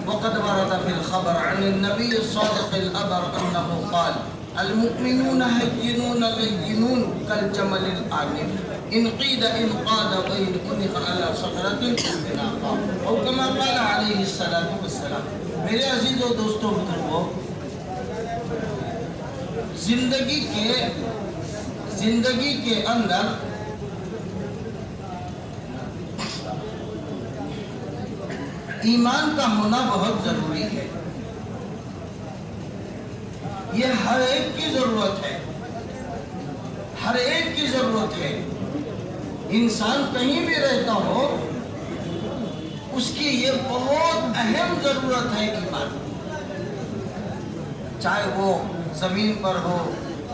वक़द वरद fill खबर अन नबी सादिक़िल अबर अन्नहु क़ाल अल-मुमिनून हय्यिनून लय्यिनून कल जमलिल आनिफ इन क़ीद इन क़ाद व इन उनिक़ अला सग़रतिन बिनाक़ा और कमा क़ाल अलैहिस्सलातु वस्सलाम। मेरे अज़ीज़ों दोस्तों बुजुर्गों, जिंदगी के अंदर ईमान का होना बहुत जरूरी है। ये हर एक की जरूरत है, हर एक की जरूरत है। इंसान कहीं भी रहता हो, उसकी ये बहुत अहम जरूरत है ईमान। चाहे वो जमीन पर हो,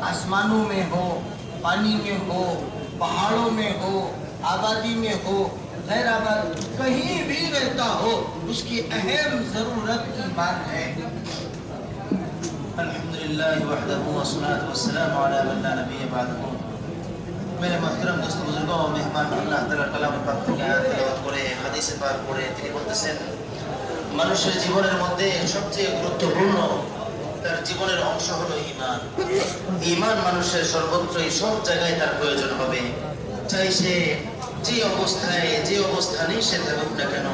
आसमानों में हो, पानी में हो, पहाड़ों में हो, आबादी में हो, गैर आबादी, कहीं भी रहता हो, उसकी अहम जरूरत ईमान है। अल्हम्दुलिल्लाह वहदहु वस्सलातु वस्सलामु अला मन ला नबिय्य बअदहु। मेरे मोहतरम दोस्त बुजुर्गों, मेहमान अल्लाह ताआला कलाम पाक থেকে আয়াত তেলাওয়াত করে হাদিসে পাক পড়ে তিনি বলতেছেন, মানুষের জীবনের মধ্যে সবচেয়ে গুরুত্বপূর্ণ তার জীবনের অংশ হলো ঈমান। ঈমান মানুষের সর্বত্রই সব জায়গায় তার প্রয়োজন হবে। চাই সে যে অবস্থানেই সে থাকুক না কেন,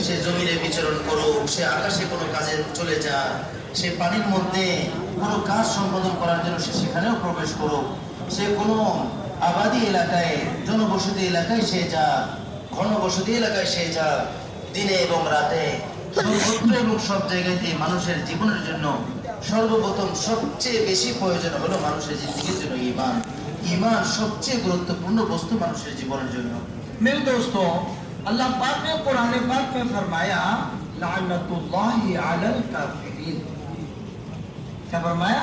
সে জমিনে বিচরণ করুক, সে আকাশে কোনো কাজে চলে যাক, সে পানির মধ্যে কোনো কাজ সম্পাদন করার জন্য সে সেখানেও প্রবেশ করুক, সে কোনো আবাদি এলাকায়, জনবসতি এলাকায় সে যাক, ঘনবসতি এলাকায় সে যাক, দিনে এবং রাতে সর্বত্র এবং সব জায়গাতে মানুষের জীবনের জন্য সর্বপ্রথম সবচেয়ে বেশি প্রয়োজন হলো মানুষের জিন্দেগির জন্য ঈমান। ईमान सबसे गुरुत्वपूर्ण वस्तु मनुष्य जीवन जন্য। मेरे दोस्तों, अल्लाह पाक ने कुरान पाक में फरमाया लानतुल्लाहि अलल काफिरीन। क्या फरमाया?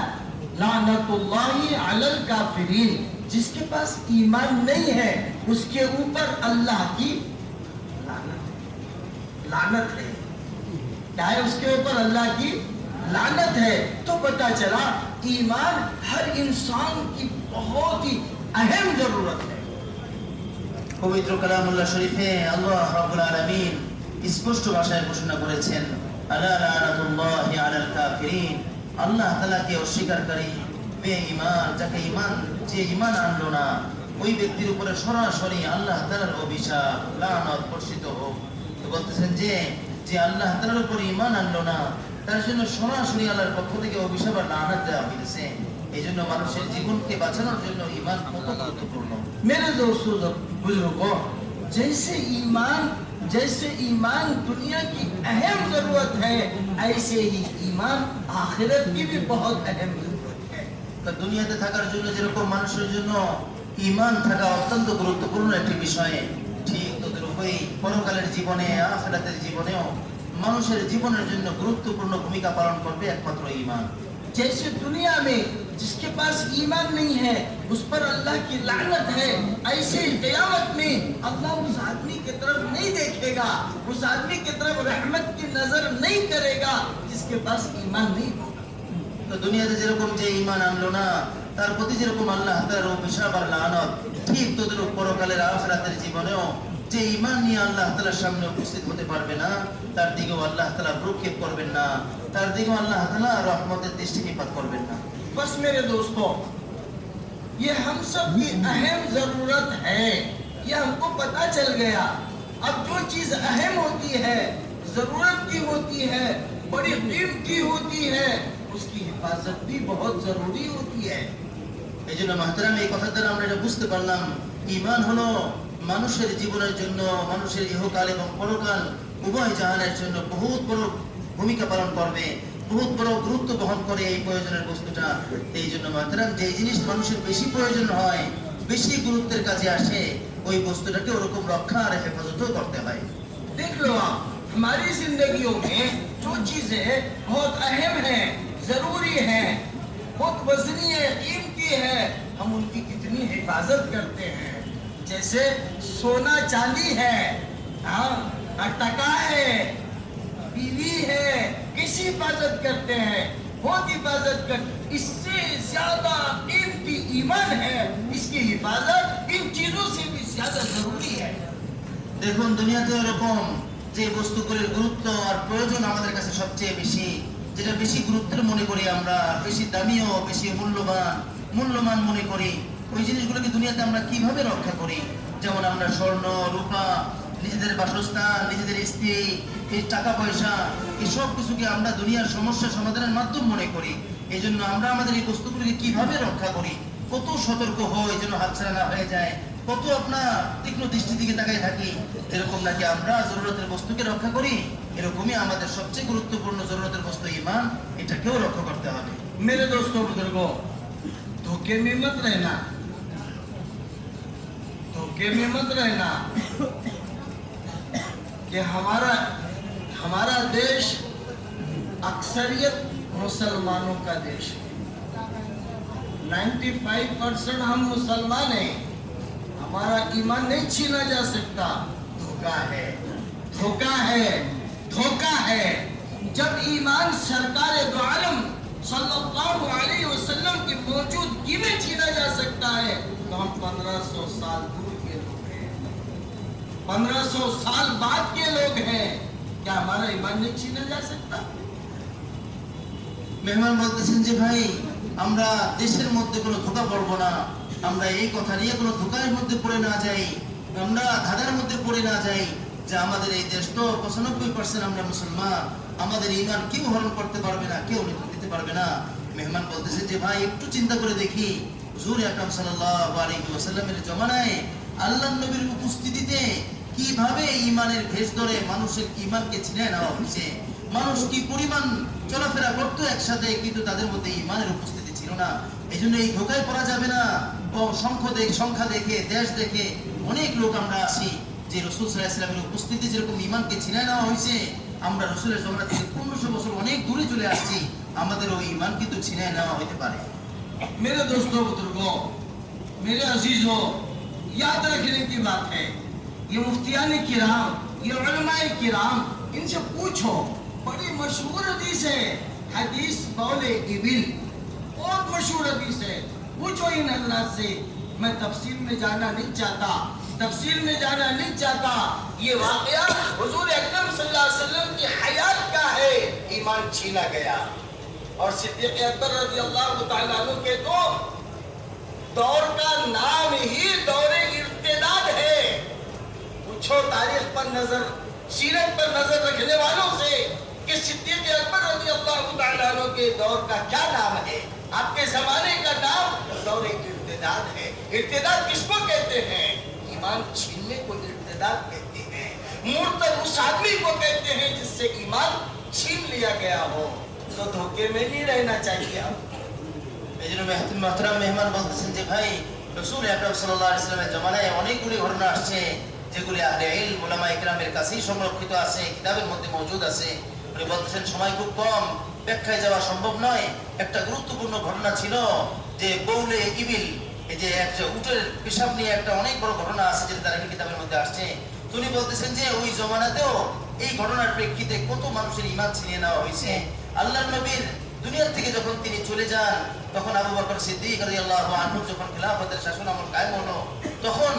लानतुल्लाहि अलल काफिरीन। जिसके पास ईमान नहीं है उसके ऊपर अल्लाह की लानत है। क्या है? उसके ऊपर अल्लाह की लानत है। तो पता चला ईमान हर इंसान की बहुत ही अहम जरूरत है। पवित्र कलामुल्लाह शरीफे अल्लाह रब्बुल आलामीन स्पष्ट भाषाয় ঘোষণা করেছেন, আলা লানাতুল্লাহি আলাল কাফিরিন। আল্লাহ তাআলাকে অস্বীকারী বেঈমান, যে ঈমান আনলো না, ওই ব্যক্তির উপরে সরাসরি আল্লাহ তাআলার অভিশাপ, লানত বর্ষিত হোক। তো বলতেছেন যে আল্লাহ তাআলার উপর ঈমান আনলো না, তার জন্য সরাসরি আল্লাহর পক্ষ থেকে অভিশাপ আর লানত দেওয়া হয়েছে। এইজন্য মানুষের জীবনকে বাঁচানোর জন্য ঈমান কত গুরুত্বপূর্ণ। मेरे दोस्तों बुजुर्गों, जैसे ईमान दुनिया की अहम जरूरत है, ऐसे ही ईमान आखिरत की भी बहुत अहम जरूरत है। तो দুনিয়াতে থাকার জন্য যেরকম মানুষের জন্য ঈমান থাকা অত্যন্ত গুরুত্বপূর্ণ একটি বিষয়, ঠিক তদ্রূপই পরকালের জীবনে, আখিরাতের জীবনেও মানুষের জীবনের জন্য গুরুত্বপূর্ণ ভূমিকা পালন করবে একমাত্র ঈমান। जैसे दुनिया में जिसके पास ईमान नहीं है उस पर अल्लाह की लानत है, ऐसे ही क़यामत में अल्लाह उस आदमी की तरफ नहीं देखेगा, उस आदमी की तरफ रहमत की नजर नहीं करेगा जिसके पास ईमान नहीं होगा। तो দুনিয়াতে যেরকম যে ঈমান আনলো না, তার প্রতি যেরকম আল্লাহ তাআলার অভিশাপ আর লানত, ঠিক তদ্রূপ পরকালের আখিরাতের জীবনেও যে ঈমান নিয়ে আল্লাহ তাআলার সামনে উপস্থিত হতে পারবে না, তার দিকেও আল্লাহ তাআলা ভ্রুক্ষেপ করবেন না, তার দিকেও আল্লাহ তাআলা রহমতের দৃষ্টিপাত করবেন না। बस मेरे दोस्तों, ये हम सब की अहम जरूरत है, ये हमको पता चल गया। अब जो चीज अहम होती है, जरूरत की होती है, बड़ी कीमती होती है, उसकी हिफाजत भी बहुत जरूरी होती है। এই জন্য মাহতারাম, এই কথা দ্বারা আমরা এটা বুঝতে পারলাম, ঈমান হলো মানুষের জীবনের জন্য, মানুষের ইহকাল এবং পরকাল উভয় জাহানের জন্য বহুত বড় ভূমিকা পালন করবে, বহুত বড় গুরুত্ব বহন করে এই প্রয়োজনের বস্তুটা। এই জন্য মাহতারাম, যে জিনিস মানুষের বেশি প্রয়োজন হয়, বেশি গুরুত্বের কাজে আসে, ওই বস্তুটাকে ওরকম রক্ষা আর হেফাজতও করতে হয়। देख लो आप, हमारी जिंदगियों में जो चीजें बहुत अहम है, जरूरी है, बहुत वजनी है, कीमती है, हम उनकी कितनी हिफाजत करते हैं। जैसे सोना चांदी है, हाँ, टका है, बीवी है, किसी हिफाजत करते हैं, बहुत हिफाजत कर। इससे ज्यादा कीमती ईमान है, इसकी हिफाजत इन चीजों से भी ज्यादा जरूरी है। দেখুন, দুনিয়াতে এরকম যে বস্তুগুলির গুরুত্ব আর প্রয়োজন আমাদের কাছে সবচেয়ে বেশি, যেটা বেশি গুরুত্বের মনে করি আমরা, বেশি দামিও, বেশি মূল্যবান মনে করি, ওই জিনিসগুলোকে দুনিয়াতে আমরা কিভাবে রক্ষা করি। যেমন আমরা স্বর্ণ, রূপা, নিজেদের বাসস্থান, নিজেদের স্ত্রী, এই টাকা পয়সা, এই সব কিছুকে আমরা দুনিয়ার সমস্যা সমাধানের মাধ্যম মনে করি। এই জন্য আমরা আমাদের এই বস্তুগুলিকে কিভাবে রক্ষা করি, কত সতর্ক হই যেন হাতছাড়া না হয়ে যায়, কত আপনার তীক্ষ্ণ দৃষ্টির দিকে তাকাই থাকি। এরকম নাকি আমরা জরুরতের বস্তুকে রক্ষা করি, এরকমই আমাদের সবচেয়ে গুরুত্বপূর্ণ জরুরতের বস্তু ঈমান, এটাকেও রক্ষা করতে হবে। मेरे दोस्तों बुजुर्गों, धोखे में मत रहना, धोखे में मत रहना कि हमारा देश अक्सरियत मुसलमानों का देश है। 95% हम मुसलमान हैं, हमारा ईमान नहीं छीना जा सकता। धोखा है, धोखा है, धोखा है। जब ईमान सरकार दो आलम सल्लल्लाहु अलैहि वसल्लम की मौजूदगी में छीना जा सकता है, तो हम 1500 साल दूर के लोग हैं, 1500 साल बाद के लोग हैं। क्या हमारा ईमान नहीं छीना जा सकता? মেহমান বলতেছেন যে ভাই, আমরা দেশের মধ্যে কোনো ধোঁকা পড়বো না, আমরা এই কথা নিয়ে কোনো ধোঁকার মধ্যে পড়ে না যাই, আমরা ধাঁধার মধ্যে পড়ে না যাই যে আমাদের এই দেশ তো 95% আমরা মুসলমান, আমাদের ঈমান কেউ হরণ করতে পারবে না, কেউ দিতে পারবে না। মেহমান বলতেছে যে ভাই, একটু চিন্তা করে দেখি, হুজুর আকরাম সাল্লাল্লাহু আলাইহি ওয়াসাল্লামের জমানায় আল্লাহর নবীর উপস্থিতিতে কিভাবে ঈমানের ভেষ ধরে মানুষের ঈমানকে ছিনিয়ে নেওয়া হয়েছে। মানুষ কি পরিমাণ চলাফেরা করতো একসাথে, কিন্তু তাদের মধ্যে ঈমানের উপস্থিতি ছিল না। এই জন্য এই ধোকায় পড়া যাবে না। সংখ্যা দেখে, দেশ দেখে অনেক লোক আমরা আছি যে রাসূল সাল্লাল্লাহু আলাইহি ওয়াসাল্লামের উপস্থিতি যেরকম ঈমানকে ছিনিয়ে নেওয়া হয়েছে, আমরা রাসূলের জমানা থেকে 1500 বছর অনেক দূরে চলে আসছি, আমাদের ওই ঈমান কিন্তু ছিনিয়ে নেওয়া হতে পারে। मेरे दोस्तों बुजुर्गों, मेरे अजीजों, याद रखने की बात है, ये मुफ्तियान किराम, ये उलमाए किराम, इनसे पूछो। बड़ी मशहूर हदीस है, हदीस बौले इबिल, बहुत मशहूर हदीस है। पूछो इन हजरात से। मैं तफसील में जाना नहीं चाहता, तफसील में जाना नहीं चाहता। ये वाकया हुजूर अकरम सल्लल्लाहु अलैहि वसल्लम की हयात का है, ईमान छीना गया। और सिद्दीक़ अकबर रज़ियल्लाहु तआला अन्हु के तो दौर का नाम ही दौरे इर्तिदाद है। पूछो तारीख पर नजर, सीरत पर नजर रखने वालों से कि सिद्दीक़ अकबर रज़ियल्लाहु तआला अन्हु के दौर का क्या नाम है। आपके जमाने का नाम दौरे इर्तिदाद है। इर्तिदाद किसको कहते हैं? ईमान छीनने को इर्तिदाद कहते हैं। मुर्तद उस आदमी को कहते हैं जिससे ईमान छीन लिया गया हो। तो धोखे में नहीं रहना चाहिए। आप এই জন্য মোহতারাম মেহমান বলতেছেন যে ভাই, রাসূল আকরাম সাল্লাল্লাহু আলাইহি ওয়াসাল্লামের জমানায় অনেকগুলি ঘটনা আসছে যেগুলি আহলে ইলম উলামা ইকরামের কাছেই সংরক্ষিত আছে, কিতাবের মধ্যে মজুদ আছে। উনি বলতেছেন সময় খুব কম, ব্যাখ্যায় যাওয়া সম্ভব নয়। একটা গুরুত্বপূর্ণ ঘটনা ছিল যে বৌলে ইবিল, এই যে একটা উটের পেশাব নিয়ে একটা অনেক বড় ঘটনা আছে যেটা তারিখের কিতাবের মধ্যে আসছে। উনি বলতেছেন যে ওই জমানাতেও এই ঘটনার প্রেক্ষিতে কত মানুষের ঈমান ছিনিয়ে নেওয়া হয়েছে। আল্লাহর নবীর দুনিয়া থেকে যখন তিনি চলে যান, তখন আবু বকর সিদ্দিক রাদিয়াল্লাহু আনহু যখন খিলাফতের শাসন আমল কায়েম হলো, তখন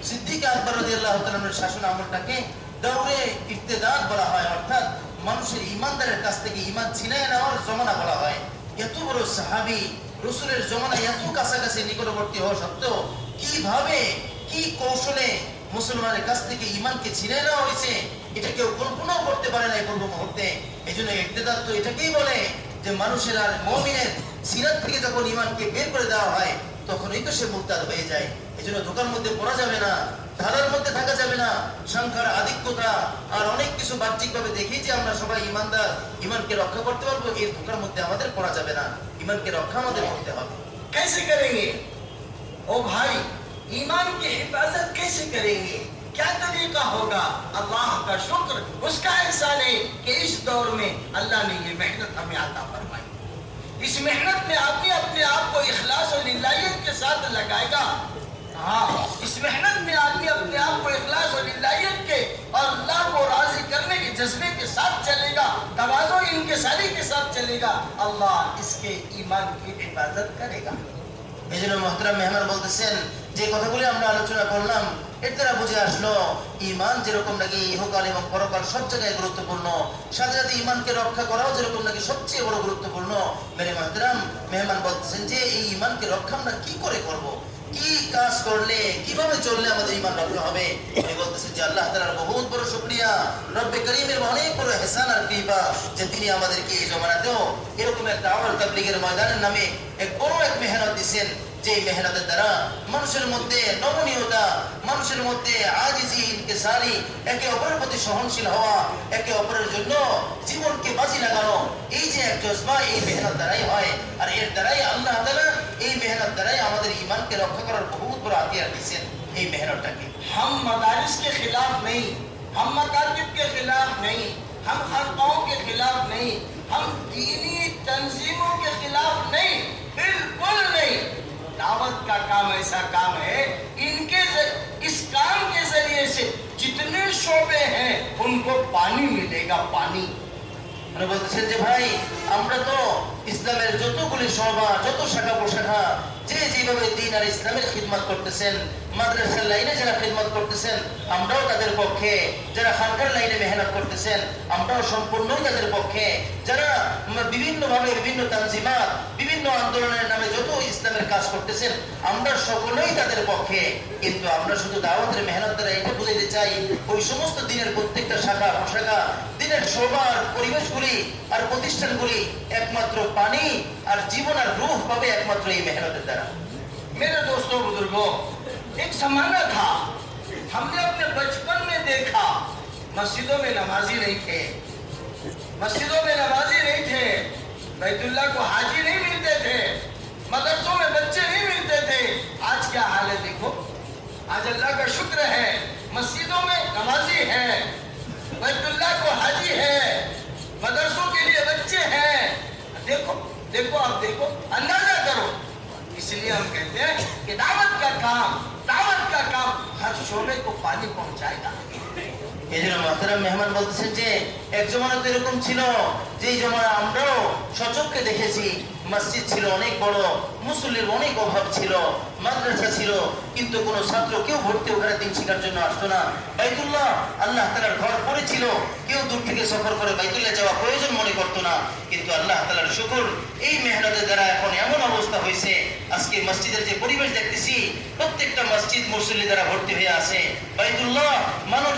সিদ্দিক আকবর রাদিয়াল্লাহু তাআলার শাসন আমলটাকে দৌরে ইর্তিদাদ বলা হয়, অর্থাৎ মানুষের ঈমানদারের কাছ থেকে ঈমান ছিনিয়ে নেওয়ার জমানা বলা হয়। এত বড় সাহাবী, রাসূলের জমানায় এত কাছাকাছি নিকটবর্তী হওয়া সত্ত্বেও কিভাবে, কি কৌশলে মুসলমানের কাছ থেকে ঈমানকে ছিনিয়ে নেওয়া হয়েছে, এটা কেউ কল্পনাও করতে পারে না এই পূর্ব মুহূর্তে। এই জন্য ইর্তিদাদ তো এটাকেই বলে যে মানুষের আর মুমিনের সিরাত থেকে যখন ঈমানকে বের করে দেওয়া হয়, তখনই তো সে মুরতাদ হয়ে যায়। এই জন্য ধোঁকার মধ্যে পড়া যাবে না, ধারার মধ্যে থাকা যাবে না। সংখ্যার আধিক্যতা আর অনেক কিছু বাহ্যিকভাবে দেখি যে আমরা সবাই ঈমানদার, ঈমানকে রক্ষা করতে পারবো, এই ধোঁকার মধ্যে আমাদের পড়া যাবে না। ঈমানকে রক্ষা আমাদের করতে হবে। कैसे करेंगे? ओ भाई, ईमान की हिफाजत कैसे करेंगे? क्या तरीका होगा? अल्लाह का शुक्र, उसका एहसान है कि इस दौर में अल्लाह ने ये मेहनत हमें अता फरमाई। इस मेहनत में आदमी अपने आप को इखलास और लिल्लाहियत के साथ लगाएगा। हाँ, इस मेहनत में आदमी अपने आप को इखलास और लिल्लाहियत के और अल्लाह को राजी करने के जज्बे के साथ चलेगा, तवाज़ो इंकिसारी के साथ चलेगा, अल्लाह इसके ईमान की हिफाजत करेगा। এই জন্য মোহতারাম মেহমান বলতেছেন যে কথাগুলি আমরা আলোচনা করলাম, এর দ্বারা বুঝে আসলো ঈমান যেরকম নাকি ইহকাল এবং পরকাল সব জায়গায় গুরুত্বপূর্ণ, সাথে সাথে ঈমানকে রক্ষা করাও যেরকম নাকি সবচেয়ে বড় গুরুত্বপূর্ণ। মেরে মাহতারাম, মেহমান বলতেছেন যে এই ঈমানকে রক্ষা আমরা কি করে করব, কি কাজ করলে, কিভাবে চললে আমাদের ঈমান রক্ষা হবে? উনি বলতেছেন যে আল্লাহ তাআলার বহুত বড় শুকরিয়া, রব্বে করিমের অনেক বড় ইহসান আর কৃপা যে তিনি আমাদেরকে এই জমানাতেও এরকম একটা আমল তাবলীগের ময়দানের নামে এক বড় এক মেহনত দিয়েছেন, যে মেহনতের দ্বারা মানুষের মধ্যে নমনীয়তা, মানুষের মধ্যে আজিজি, ইনকিসারি, একে অপরের প্রতি সহনশীল হওয়া, একে অপরের জন্য জীবনকে বাজি লাগানো, এই যে এক জজবা এই মেহনত দ্বারাই হয়। আর এর দ্বারাই আল্লাহ তাআলা এই মেহনত দ্বারাই আমাদের ঈমানকে রক্ষা করার বহুত বড় হাতিয়ার দিয়েছেন এই মেহনতটাকে। हम मदारिस के खिलाफ नहीं, हम मकातिब के खिलाफ नहीं, हम खानकाओं के खिलाफ नहीं, हम दीनी तंजीमों के खिलाफ नहीं, बिल्कुल नहीं। दावत का काम ऐसा काम है, इस काम के जरिए से जितने शोबे हैं उनको पानी मिलेगा, पानी। উনি বলতেছেন যে ভাই, আমরা তো ইসলামের যতগুলি শোভা, যত শাখা প্রশাখা, যে যেভাবে দিন আর ইসলামের খিদমত করতেছেন, মাদ্রাসার লাইনে যারা খিদমত করতেছেন আমরাও তাদের পক্ষে, যারা খানকার লাইনে মেহনত করতেছেন আমরাও সম্পূর্ণই তাদের পক্ষে, যারা বিভিন্নভাবে বিভিন্ন তানজিমাত, বিভিন্ন আন্দোলনের নামে যত ইসলামের কাজ করতেছেন আমরা সকলেই তাদের পক্ষে। কিন্তু আমরা শুধু দাওয়াতের মেহনত দ্বারা এটা বুঝাইতে চাই, ওই সমস্ত দিনের প্রত্যেকটা শাখা প্রশাখা, দিনের শোভার পরিবেশগুলি আর প্রতিষ্ঠানগুলি একমাত্র পানি আর জীবন আর রূহ পাবে একমাত্র এই মেহনতের দ্বারা। मेरे दोस्तों बुजुर्गों, एक जमाना था, हमने अपने बचपन में देखा मस्जिदों में नमाजी नहीं थे, मस्जिदों में नमाजी नहीं थे, बैतुल्लाह को हाजी नहीं मिलते थे, मदरसों में बच्चे नहीं मिलते थे। आज क्या हाल है देखो, आज अल्लाह का शुक्र है मस्जिदों में नमाजी है, बैतुल्लाह को हाजी है, मदरसों के लिए बच्चे हैं। देखो देखो, आप देखो, अंदाजा करो। इसलिए हम कहते हैं कि दावत का काम हर शोबे को पानी पहुंचाएगा। এই জন্য মহতারাম মেহমান বলতেছেন যে এক জমানা তো এরকম ছিল, যে জমানা আমরাও সচক্ষে দেখেছি, মসজিদ ছিল অনেক বড়, মুসল্লির অনেক অভাব ছিল, মাদ্রাসা ছিল, কিন্তু কোনো ছাত্র কেউ ভর্তি ওখানে দিন শিখার জন্য আসতো না। বাইতুল্লাহ আল্লাহ তাআলার ঘর পড়েছিল, কেউ দূর থেকে সফর করে বাইতুল্লাহ যাওয়া প্রয়োজন মনে করতো না। কিন্তু আল্লাহ তাআলার শুকর, এই মেহনতের দ্বারা এখন এমন অবস্থা হয়েছে, আজকে মসজিদের যে পরিবেশ দেখতেছি প্রত্যেকটা মসজিদ মুসল্লি দ্বারা ভর্তি হয়ে আছে। বাইতুল্লাহ মানুষ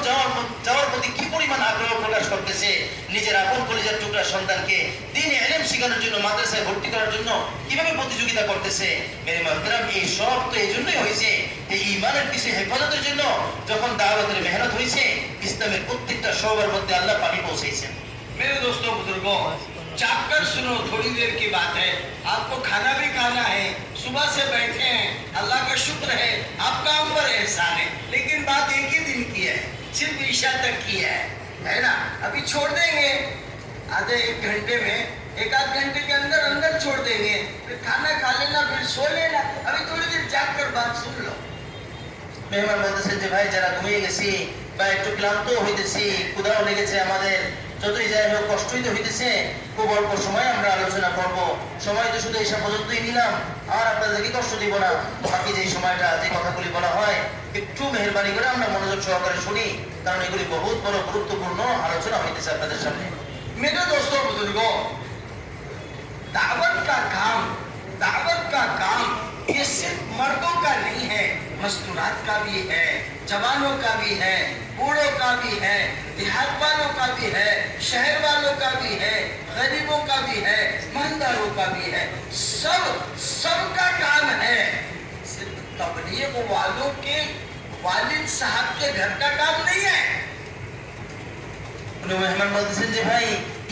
যাওয়ার প্রতি কি পরিমাণ আগ্রহ প্রকাশ করতেছে, নিজের আপন কলিজার টুকরা সন্তানকে দ্বীনে ইলম শেখানোর জন্য, মাদ্রাসায় ভর্তি করার জন্য কিভাবে প্রতিযোগিতা করতেছে। মেরে মুহতারাম, এই সব তো এই জন্যই হয়েছে, এই ঈমানের কিছু হেফাজতের জন্য। যখন দাওয়াতের মেহনত হয়েছে, ইসলামের প্রত্যেকটা শোবার মধ্যে আল্লাহ পানি পৌঁছাইছেন। मेरे दोस्तों बुजुर्गों, चाक कर सुनो, थोड़ी देर की बात है, आपको खाना भी खाना है, सुबह से बैठे हैं, अल्लाह का शुक्र है, आपका हम पर एहसान है, लेकिन बात एक ही दिन की है, सिर्फ ईशा तक की है ना। अभी छोड़ देंगे आधे एक घंटे में, एक आध घंटे के अंदर अंदर छोड़ देंगे, फिर खाना खा लेना, फिर सो लेना। अभी थोड़ी देर जाग कर बात सुन लो। মেহমান বলতেছেন যে ভাই, যারা ঘুমিয়ে গেছি বা একটু ক্লান্ত হইতেছি, ক্ষুধাও লেগেছে আমাদের, যতই যাই হোক কষ্টই তো হইতেছে, খুব অল্প সময় আমরা আলোচনা করব, সময় তো শুধু এসব পর্যন্তই নিলাম, আর আপনাদেরকে কষ্ট দিব না। বাকি যে সময়টা যে কথাগুলি বলা হয় একটু মেহরবানি করে আমরা মনোযোগ সহকারে শুনি, কারণ এগুলি বহুত বড় গুরুত্বপূর্ণ আলোচনা হইতেছে আপনাদের সামনে। मेरे दोस्तों बुजुर्गों, दावत का काम ये सिर्फ मर्दों का नहीं है, मस्तूरात का भी है, जवानों का भी है, बूढ़ों का भी है, देहात वालों का भी है, शहर वालों का भी है, गरीबों का भी है, ईमानदारों का भी है, सबका काम है। सिर्फ तबलीग वालों के वालिद साहब के घर का काम नहीं है। মেহমান বলতেছেন যে ভাই,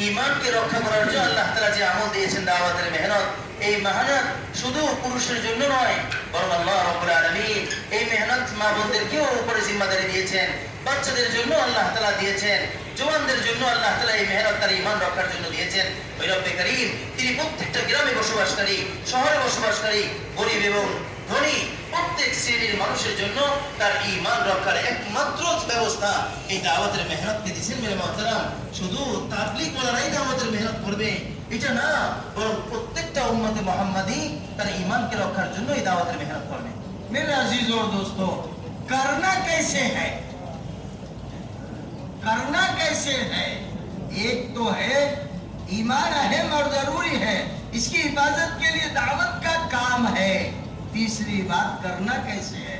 ঈমানকে রক্ষা করার জন্য আল্লাহ তাআলা যে আমল দিয়েছেন দাওয়াতের মেহনত, এই মেহনত শুধু পুরুষের জন্য নয়, বরং আল্লাহ রাব্বুল আলামিন এই মেহনত মা বোনদেরকেও উপরে জিম্মাদারি দিয়েছেন, বাচ্চাদের জন্য আল্লাহ তাআলা দিয়েছেন, জওয়ানদের জন্য আল্লাহ তাআলা এই মেহনত তার ঈমান রক্ষার জন্য দিয়েছেন। ওই রব্বে করিম তিনি প্রত্যেকটা গ্রামে বসবাসকারী, শহরে বসবাসকারী, গরিব এবং ধনী প্রত্যেক শ্রেণীর মানুষের জন্য তার ঈমান রক্ষার একমাত্র ব্যবস্থা এই দাওয়াতের মেহনতকে দিয়েছেন। মেরে মুহতারাম, শুধু তাবলীগ ওয়ালারাই দাওয়াতের মেহনত করবে এটা না, বরং প্রত্যেকটা উম্মতে মুহাম্মাদি তার ঈমানকে রক্ষার জন্য এই দাওয়াতের মেহনত করবে। मेरे अजीज और दोस्तों, करना कैसे है, करना कैसे है। एक तो है ईमान अहम और जरूरी है, इसकी हिफाजत के लिए दावत का काम है। तीसरी बात करना कैसे है,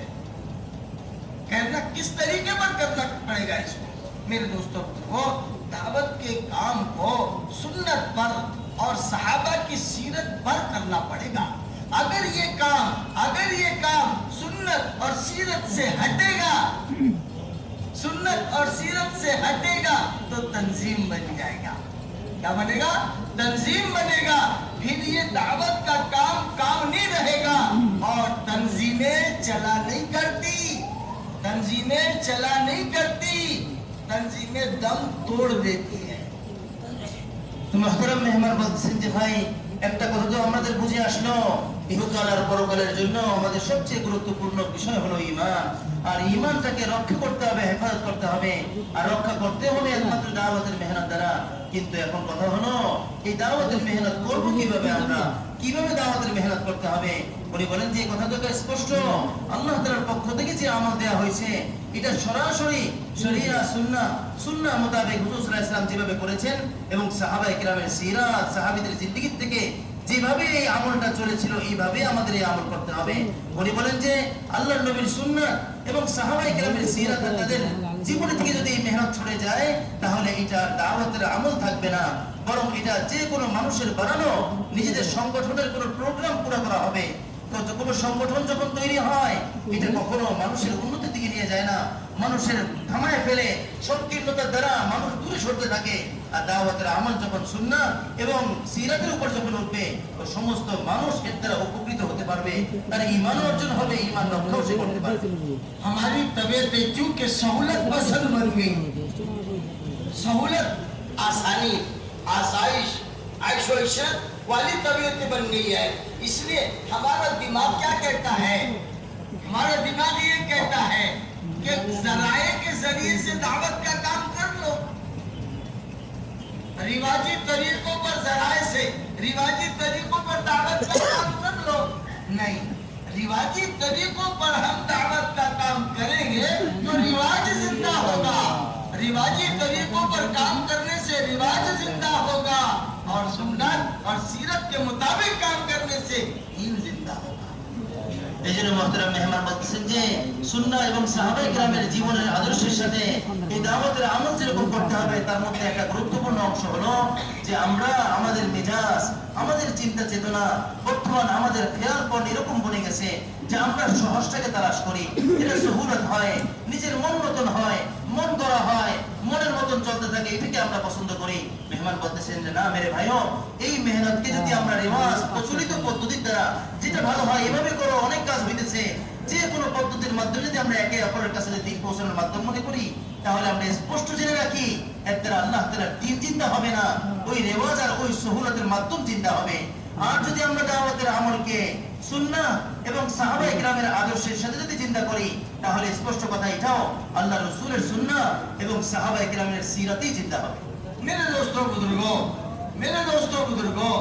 करना किस तरीके पर करना पड़ेगा इसको। मेरे दोस्तों, वो दावत के काम को सुन्नत पर और सहाबा की सीरत पर करना पड़ेगा। अगर ये काम सुन्नत और सीरत से हटेगा, सुन्नत और सीरत से हटेगा तो तंजीम बन जाएगा। क्या बनेगा? तंजीम बनेगा। फिर ये दावत का काम नहीं रहेगा और तंजीमें चला नहीं करती, तंजीमें चला नहीं करती, तंजीमें दम तोड़ देती है। তো মুহতারাম মেহমান বলছেন যে ভাই, একটা কথা তো আমাদের বুঝে আসলো, ইহকাল আর পরকালের জন্য আমাদের সবচেয়ে গুরুত্বপূর্ণ বিষয় হলো ঈমান। আর ঈমানটাকে রক্ষা করতে হবে, হেফাজত করতে হবে, আর রক্ষা করতে হবে একমাত্র দাওয়াতের মেহনত দ্বারা। কিন্তু এখন কথা হলো, এই দাওয়াতের মেহনত করব কিভাবে, আমরা কিভাবে দাওয়াতের মেহনত করতে হবে। উনি বলেন যে এই কথা তো স্পষ্ট, আল্লাহ তাআলার পক্ষ থেকে যে আমল দেয়া হয়েছে এটা সরাসরি শরিয়া সুন্নাহ মোতাবেক হুজুর সাল্লাল্লাহু আলাইহি ওয়াসাল্লাম যেভাবে করেছেন এবং সাহাবায়ে কেরামের সিরাত, সাহাবীদের জিন্দেগি থেকে যেভাবে এই আমলটা চলেছিল এইভাবে আমাদের এই আমল করতে হবে। উনি বলেন যে আল্লাহর নবীর সুন্নাহ এবং সাহাবায়ে কেরামের সিরাত তাদের জীবন থেকে যদি এই মেহনত ছড়ে যায় তাহলে এটা দাওয়াতের আমল থাকবে না, বরং এটা যে কোনো মানুষের বানানো নিজেদের সংগঠনের কোনো প্রোগ্রাম পুরো করা হবে। তো কোনো সংগঠন যখন তৈরি হয় এটা কখনো মানুষের উন্নতির দিকে নিয়ে যায় না, মানুষের থামায় ফেলে, সংকীর্ণতার দ্বারা মানুষ দূরে সরতে থাকে। আর দাওয়াতের আমল যখন সুন্নাহ এবং সিরাতের উপর যখন উঠবে তো সমস্ত মানুষ এর দ্বারা উপকৃত হতে পারবে, তার ঈমান অর্জন হবে, ঈমান রক্ষাও সে করতে পারবে। हमारी तबीयतें क्योंकि सहूलत पसंद बन गई, सहूलत, आसानी, आसाइश, आयशो इशरत वाली तबीयतें बन गई है। इसलिए हमारा दिमाग क्या कहता है, हमारा दिमाग ये कहता है कि जराए के जरिए से दावत का काम कर लो। रिवाजी तरीकों पर जराए से, रिवाजी तरीकों पर दावत का काम कर लो। नहीं, रिवाजी तरीकों पर हम दावत का काम करेंगे तो रिवाज जिंदा होगा, रिवाजी तरीकों पर काम करने से रिवाज जिंदा होगा और सुन्नत और सीरत के मुताबिक काम करने से दीन जिंदा होगा। এই জন্য মুহতারাম মেহমান বলছেন যে সুন্নাহ এবং সাহাবায়ে কেরামের জীবনের আদর্শের সাথে এই দাওয়াতের আমল যেরকম করতে হবে তার মধ্যে একটা গুরুত্বপূর্ণ অংশ হলো যে আমরা আমাদের মেজাজ, আমাদের চিন্তা চেতনা বর্তমান আমাদের খেয়াল পর এরকম বনে গেছে যে আমরা সহজটাকে তালাশ করি, এটা সহুলত হয়, নিজের মন মতন হয়, মন করা হয়, মনের মতন চলতে থাকে, এটাকে আমরা পছন্দ করি। মেহমান বলতেছেন যে না মেরে ভাইও, এই মেহনতকে যদি আমরা রিওয়াজ প্রচলিত পদ্ধতির দ্বারা যেটা ভালো হয় এভাবে করো, অনেক কাজ হইতেছে, যে কোনো পদ্ধতির মাধ্যমে যদি আমরা একে অপরের কাছে দিক পৌঁছানোর মাধ্যম মনে করি তাহলে আমরা স্পষ্ট জেনে রাখি এর দ্বারা আল্লাহ তাআলার দ্বীন চিন্তা হবে না, ওই রেওয়াজ আর ওই সহুলতের মাধ্যম চিন্তা হবে। আর যদি আমরা দাওয়াতের আমলকে সুন্নাহ এবং সাহাবায়ে কেরামের আদর্শের সাথে যদি চিন্তা করি তাহলে স্পষ্ট কথা এটাও আল্লাহ রাসূলের সুন্নাহ এবং সাহাবায়ে কেরামের সিরাতেই চিন্তা হবে। मेरे दोस्तों बुजुर्गों,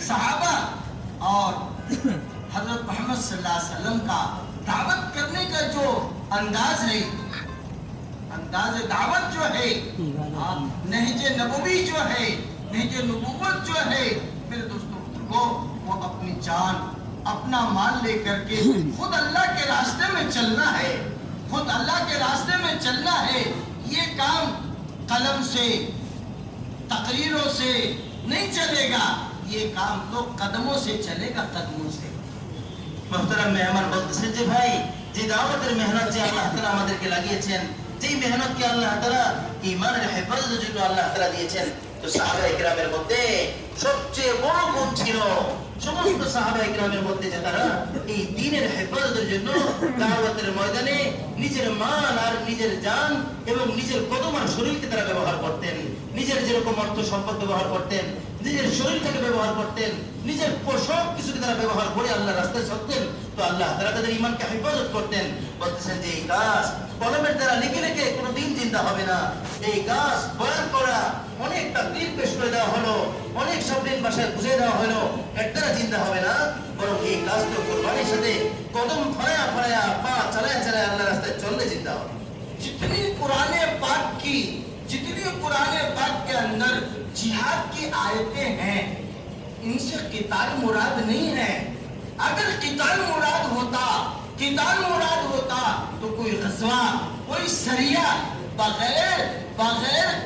सहाबा और हजरत मोहम्मद सल्लल्लाहु अलैहि वसल्लम का दावत करने का जो अंदाज है, अंदाज दावत जो है, नहज नबवी जो है, नहज नबूवत जो है, मेरे दोस्तों बुजुर्गों, वो अपनी जान अपना माल लेकर के खुद अल्लाह के रास्ते में चलना है, खुद अल्लाह के रास्ते में चलना है। ये काम कलम से, तकरीरों से नहीं चलेगा, ये काम तो कदमों से चलेगा, कदमों से। মুহতারাম মেহমান বলতেছেন যে ভাই, যে দাওয়াতের মেহনত যে আল্লাহ তাআলা আমাদেরকে লাগিয়েছেন, যেই মেহনতকে আল্লাহ তাআলা ঈমানের হেফাজতের জন্য আল্লাহ তাআলা দিয়েছেন, তো সাহাবায়ে কেরামের মধ্যে সবচেয়ে বড় গুণ ছিল সমস্ত সাহাবায়ে কেরামের মধ্যে যে তারা এই দ্বীনের হেফাজতের জন্য দাওয়াতের ময়দানে নিজের মাল আর নিজের জান এবং নিজের কদম আর শরীরকে তারা ব্যবহার করতেন, নিজের যেরকম অর্থ সম্পদ ব্যবহার করতেন, নিজের শরীরটাকে ব্যবহার করতেন, নিজের সব কিছুকে তারা ব্যবহার করে আল্লাহর রাস্তায় চলতেন। তো আল্লাহ তাআলা তাদের ঈমানকে হেফাজত করতেন। বলতেছেন যে এই কাজ কলমের দ্বারা লিখে লিখে কোনোদিন চিন্তা হবে না, এই কাজ বয়ান করা, অনেক তাকরীর পেশ করে দেওয়া হলো, হলো, অনেক সব দিন বাসায় বুঝে দেওয়া হলো, একটা চিন্তা হবে না, বরং এই কাজ তো কোরবানির সাথে কদম ফড়ায়া ফড়ায়া পা চালায়া চালায়া আল্লাহ রাস্তায় চললে চিন্তা হবে। जितनी पुराने पाक के अंदर जिहाद की आयतें हैं, इनसे किताल मुराद नहीं है। अगर किताल मुराद होता तो कोई गज़वा, कोई सरिया बगैर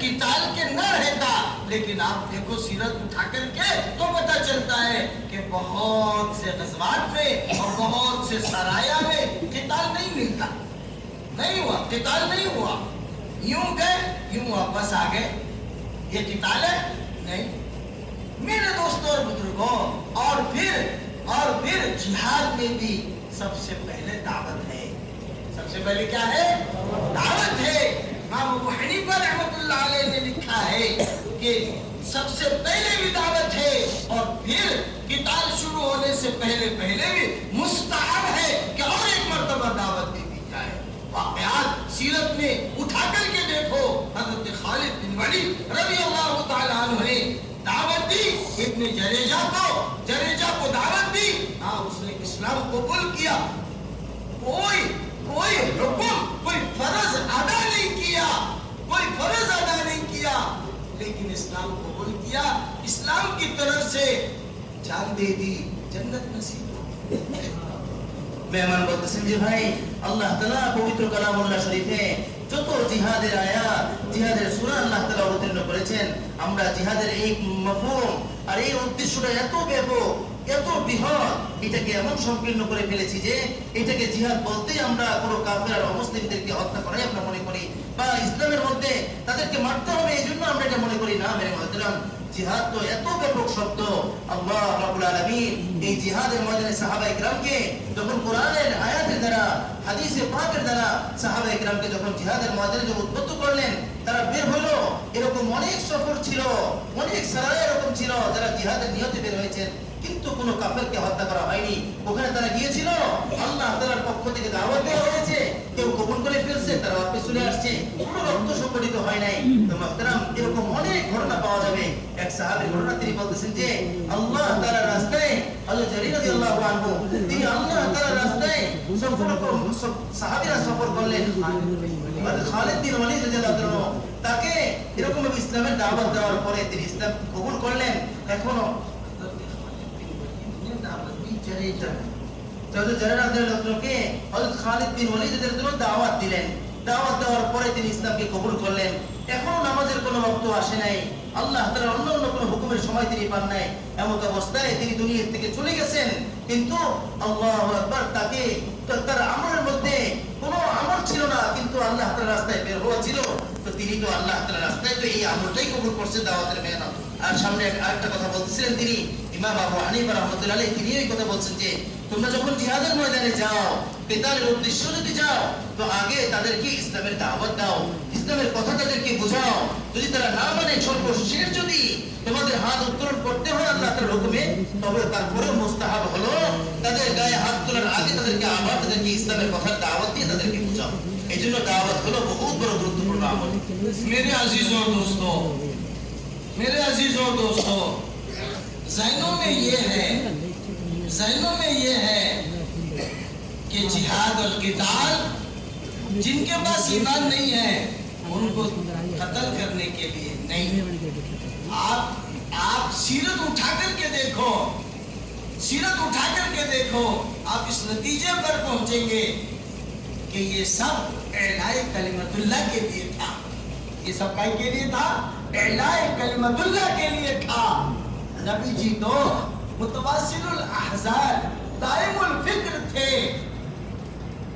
किताल के न रहता। लेकिन आप देखो सीरत उठा करके तो पता चलता है कि बहुत से गज़वात में और बहुत से सराया में किताल नहीं मिलता, नहीं हुआ, किताल नहीं हुआ। यूं गए यूं वापस आ गए, ये किताल है? नहीं। मेरे दोस्तों और बुजुर्गों, और फिर जिहाद में भी सबसे पहले दावत है। सबसे पहले क्या है? दावत है। इमाम अबू हनीफा रहमतुल्लाह अलैह ने लिखा है कि सबसे पहले भी दावत है और फिर किताल शुरू होने से पहले भी मुस्तहब है कि और एक मर्तबा दावत दे दी जाए। वाक़यात सीरत में उठा करके देखो, हज़रत खालिद बिन वलीद रज़ी अल्लाह ताला अन्हु ने दावत दी, इब्ने जरेजा को दावत दी। हाँ, उसने इस्लाम कबूल किया। कोई हुक्म, कोई फर्ज अदा नहीं किया, लेकिन इस्लाम कबूल किया, इस्लाम की तरफ से जान दे दी, जन्नत नसीब हो। মেহমান বলতেছেন যে ভাই, আল্লাহ তাআলা পবিত্র কালামুল্লাহ শরীফে যত জিহাদের আয়াত, জিহাদের সূরা আল্লাহ তাআলা অবতীর্ণ করেছেন, আমরা জিহাদের এই মাফহুম আর এই উদ্দেশ্যটা এত ব্যাপক, এত বৃহৎ, এটাকে এমন সংকীর্ণ করে ফেলেছি যে এটাকে জিহাদ বলতেই আমরা কোনো কাফের আর অমুসলিমদেরকে হত্যা করাই আমরা মনে করি, বা ইসলামের মধ্যে তাদেরকে মারতে হবে এই জন্য আমরা এটা মনে করি না। মেরে মুহতারাম, জিহাদ তো এত ব্যাপক শব্দ। আল্লাহ রাব্বুল আলামিন এই জিহাদের ময়দানে সাহাবায়ে কিরামকে যখন কোরআনের আয়াতের দ্বারা, হাদিসে পাকের দ্বারা সাহাবায়ে কিরামকে যখন জিহাদের ময়দানে উদ্বুদ্ধ করলেন, তারা বের হলো। এরকম অনেক সফর ছিল, অনেক সারায়া এরকম ছিল যারা জিহাদের নিয়তে বের হয়েছেন, কিন্তু কোনো কাফেরকে হত্যা করা হয়নি। ওখানে তারা গিয়েছিল, আল্লাহ তাআলার পক্ষ থেকে দাওয়াত দেওয়া হয়েছে, কেউ কবুল করে ফেলছে, তারা ওয়াপস চলে আসছে, কোনো রক্ত সংঘটিত হয় নাই। তো মুহতারাম, এরকম অনেক ঘটনা পাওয়া যাবে। এক সাহাবীর ঘটনা, তিনি বলতেছেন যে আল্লাহ তাআলার রাস্তায় হযরত জারীর রাদিয়াল্লাহু আনহু, তিনি আল্লাহ তাআলার রাস্তায় সাহাবীরা সফর করলেন। খালিদ বিন ওয়ালিদ রাদিয়াল্লাহু আনহু তাকে এরকম ইসলামের দাওয়াত দেওয়ার পরে তিনি ইসলাম কবুল করলেন। এখনো খালিদ বিন ওয়ালিদ দাওয়াত দিলেন, দাওয়াত দেওয়ার পরে তিনি ইসলামকে কবুল করলেন। এখনো নামাজের কোনো ওয়াক্ত আসে নাই, আল্লাহ তাআলার অন্য কোনো হুকুমের সময় তিনি পান নাই, এমন অবস্থায় তিনি দুনিয়া থেকে চলে গেছেন। কিন্তু আল্লাহু আকবার, তাকে তার আমলের মধ্যে কোনো আমল ছিল না, কিন্তু আল্লাহ তাআলার রাস্তায় বের হওয়া ছিল। তো তিনি তো আল্লাহ তাআলার রাস্তায় তো এই আমলটাই কবুল করছে, দাওয়াতের মেহনত। আর সামনে আরেকটা কথা বলতেছিলেন তিনি, ইমাম আবু হানিফা রাহমাতুল্লাহ আলাইহি, তিনি এই কথা বলছেন যে তোমরা যখন জিহাদের ময়দানে যাও, কিতালের উদ্দেশ্য যদি যাও, তো আগে তাদেরকে ইসলামের দাওয়াত দাও, ইসলামের কথা তাদেরকে বোঝাও। যদি তারা না মানে, সর্বশেষ যদি তোমাদের হাত উত্তোলন করতে হয় আল্লাহ তাআলার হুকুমে, তবে তারপরে মুস্তাহাব হলো তাদের গায়ে হাত তোলার আগে তাদেরকে আবার তাদেরকে ইসলামের কথার দাওয়াত দিয়ে তাদেরকে বোঝাও। এই জন্য দাওয়াত হলো बहुत বড় গুরুত্বপূর্ণ আমল। मेरे अजीजों और दोस्तों, ज़हनों में ये है कि जिहाद और किताल, जिनके पास ईमान नहीं है उनको कत्ल करने के लिए नहीं। आप सीरत उठा करके देखो, आप इस नतीजे पर पहुंचेंगे कि ये सब एलाए कलिमतुल्लाह के लिए था। ये सब काय के लिए था? एलाए कलिमतुल्लाह के लिए था। नबी जी तो मुतवासिलुल अहज़ान, दाइमुल फिक्र थे।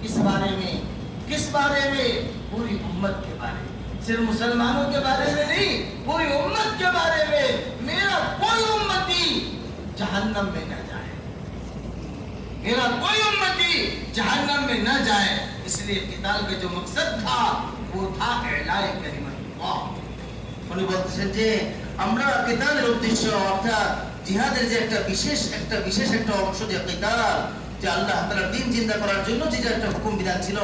किस बारे में? पूरी उम्मत के बारे में, सिर्फ मुसलमानों के बारे में नहीं, पूरी उम्मत के बारे में। मेरा कोई उम्मती जहन्नम में न जाए, इसलिए किताल का जो मकसद था वो था एलाए कलिमतुल्लाह। উনি বলতেছেন যে আমরা কিতালের উদ্দেশ্য, অর্থাৎ জিহাদের যে একটা বিশেষ একটা অংশ, যে কিতাল, যে আল্লাহ তাআলার দ্বীন জিন্দা করার জন্য যে একটা হুকুম বিধান ছিল,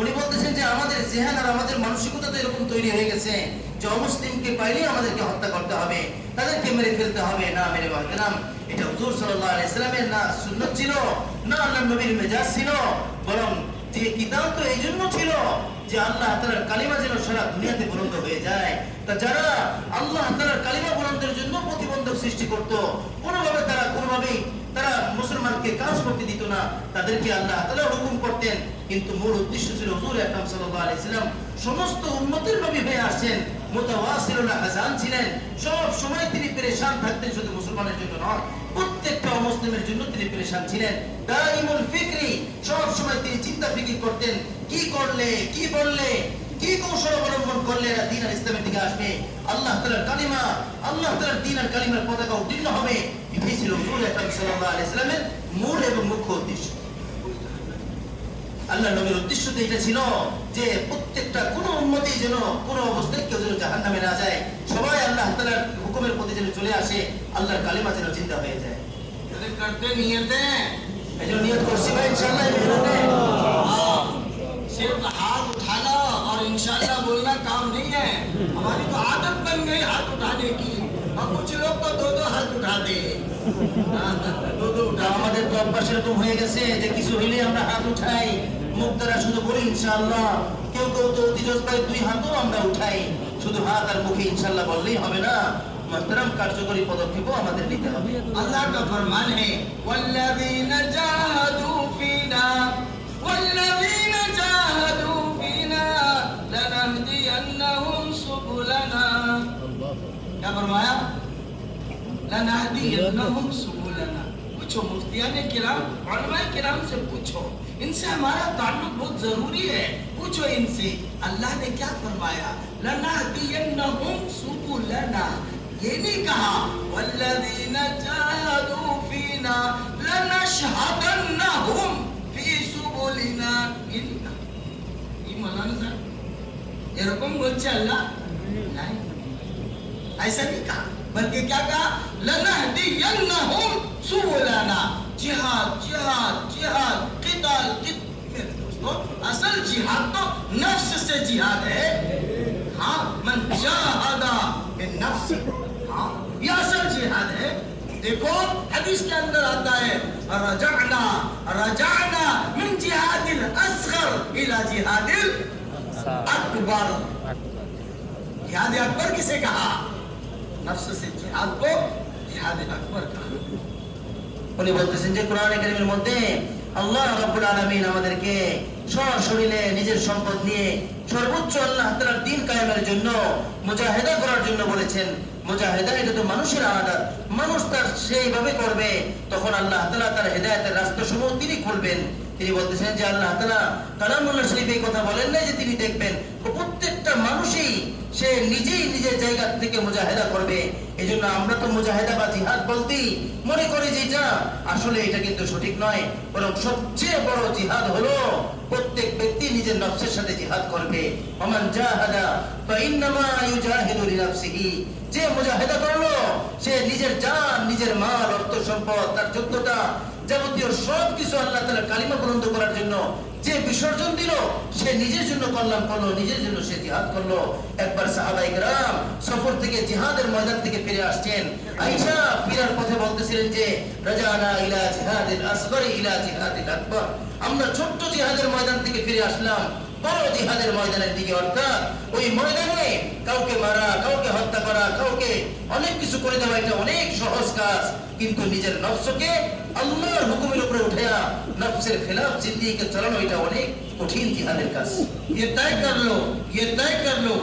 উনি বলতেছেন যে আমাদের জেহান আর আমাদের মানসিকতা তো এরকম তৈরি হয়ে গেছে যে অমুসলিমকে পাইলেই আমাদেরকে হত্যা করতে হবে, তাদেরকে ওকে মেরে ফেলতে হবে না। মেরে মুহতারাম, এটা হুজুর সাল্লাল্লাহু আলাইহি সাল্লামের না সুন্নাত ছিল, না আল্লাহর নবীর মেজাজ ছিল, বরং যে কিতাব তো এই জন্য ছিল যে আল্লাহ তাআলার কালিমা যেন সারা দুনিয়াতে বুলন্দ হয়ে যায়। তা যারা আল্লাহ তাআলার কালিমা বুলন্দের জন্য প্রতিবন্ধক সৃষ্টি করত, কোনোভাবেই তারা মুসলমানকে কাজ করতে দিত না, তাদেরকে আল্লাহ তাআলা হুকুম করতেন। কিন্তু মূল উদ্দেশ্য ছিল হুজুর আকরাম সাল্লাল্লাহু আলাইহি সাল্লাম সমস্ত উম্মতের নবী হয়ে আসছেন, মুতাওয়াসিলুল আহজান ছিলেন। সব সময় তিনি পেরেশান থাকতেন, শুধু মুসলমানের জন্য নয়, প্রত্যেকটা অমুসলিমের জন্য তিনি পেরেশান ছিলেন। দাইমুল ফিকরি, সব সময় তিনি চিন্তা ফিকির করতেন, কি করলে, কি বললে, কি কৌশল অবলম্বন করলে এরা দ্বীন আর ইসলামের দিকে আসবে, আল্লাহ তাআলার কালিমা, আল্লাহ তাআলার দ্বীন আর কালিমার পতাকা উত্তীর্ণ হবে। এটাই ছিল হুজুর আকরাম সাল্লাল্লাহু আলাইহি সাল্লামের মূল এবং মুখ্য উদ্দেশ্য। আল্লাহ নবীর উদ্দেশ্য তো এটা ছিল যে প্রত্যেকটা কোন উম্মতই যেন কোনো অবস্থায় কেউ যেন জাহান্নামে না যায়, সবাই আল্লাহ তাআলার হুকুমের প্রতি যেন চলে আসে, আল্লাহর কালিমা যেন জিন্দা হয়ে যায়। करते नियत है, এই জন্য নিয়ত করছি ভাই ইনশাআল্লাহ এই মেহনতে। सिर्फ हाथ उठाना और इंशाल्लाह बोलना काम नहीं है। हमारी तो आदत बन गई हाथ उठाने की, और कुछ लोग तो दो हाथ उठाते हैं। दो তা আমাদের তো অভ্যাস এরকম হয়ে গেছে যে কিছু হইলে আমরা হাত উঠাই, মুখ দ্বারা শুধু বলি ইনশাআল্লাহ। কেউ কেউ তো দিরজ ভাই 2 হাতও আমরা উঠাই, শুধু হাত আর মুখে ইনশাআল্লাহ বললেই হবে না, মুহতারাম কার্যকরী পদক্ষেপও আমাদের নিতে হবে। अल्लाह का फरमान है, वल्लज़ीना जाहादू फीना वल्लज़ीना जाहादू फीना लनहदियन्नहुम सुबुलना। क्या फरमाया? लनहदियन्नहुम सुबुलना। पूछो मुफ्तियाने किराम, उलमाए किराम से पूछो, इनसे हमारा ताल्लुक बहुत जरूरी है, पूछो इनसे। अल्लाह ने क्या फरमाया? लनहदियन्नहुम सुबुलना। ये नहीं कहा वल्लज़ीना जाहादू फीना लनशहदन्नहुम फी सुबुलिना। ये नहीं कहा। ये मौलाना साहब এরকম বলছে আল্লাহ? नहीं, ऐसा नहीं कहा, बल्कि क्या कहा? लनहदियन्नहुम सुबुलना। जिहाद जिहाद जिहाद, किताल मेरे दोस्तों, असल जिहाद तो नफ्स से जिहाद है। हाँ, मन जाहदा बिन्नफ्स, हाँ, ये असल जिहाद है। देखो हदीस के अंदर आता है, रजाना रजाना मिन जिहादिल असगर इला जिहादिल अकबर। जिहाद अकबर किसे कहा? नफ्स से जिहाद को जिहाद अकबर कहा। উনি বলতেছেন যে কোরআনে কারীমের মধ্যে আল্লাহ রাব্বুল আলামিন আমাদেরকে সশরীরে নিজের সম্পদ নিয়ে সর্বোচ্চ আল্লাহ তাআলার দ্বীন কায়েমের জন্য মুজাহিদা করার জন্য বলেছেন। মুজাহিদা এটা তো মানুষের আদত, মানুষ তার সেইভাবে করবে, তখন আল্লাহ তাআলা তার হেদায়েতের রাস্তাসমূহ তিনি খুলবেন। তিনি বলতেছেন যে আল্লাহ তাআলা কালামুল্লাহ শরীফে এই কথা বলেন নাই যে তিনি দেখবেন, প্রত্যেকটা মানুষই সে নিজেই নিজের জায়গা থেকে মুজাহিদা করবে। এজন্য আমরা তো মুজাহিদা বা জিহাদ বলতেই মনে করি যে এটা আসলে এটা কিন্তু সঠিক নয়, বরং সবচেয়ে বড় জিহাদ হলো প্রত্যেক ব্যক্তি নিজের নফসের সাথে জিহাদ করবে। ওমান জাহাদা ফাইন্নামা ইউজাহিদু লিনাফসিহি। যে মুজাহিদা করলো সে নিজের জান, নিজের মাল, অর্থ সম্পদ, তার যোগ্যতা, যাবতীয় সবকিছু আল্লাহ তাআলার কালিমা বুলন্দ করার জন্য যে বিসর্জন দিল, সে নিজের জন্য কল্যাণ করলো, নিজের জন্য সে জিহাদ করলো। একবার সাহাবায়ে কেরাম সফর থেকে জিহাদের ময়দান থেকে ফিরে আসছেন। আয়েশা ফিরার পথে বলতেছিলেন যে রাজানা ইলা জিহাদিল আসগর ইলা জিহাদিল আকবার। আমরা ছোট্ট জিহাদের ময়দান থেকে ফিরে আসলাম বড় জিহাদের ময়দানের দিকে, অর্থাৎ ওই ময়দানে কাউকে মারা, কাউকে হত্যা করা, কাউকে অনেক কিছু করে দেওয়া এটা অনেক সহজ কাজ, কিন্তু নিজের নফসকে আল্লাহর হুকুমের উপরে উঠায়া নফসের খেলাফ জিন্দেগিকে চালানো এটা অনেক কঠিন জিহাদের কাজ। ये तय कर लो, ये तय कर लो,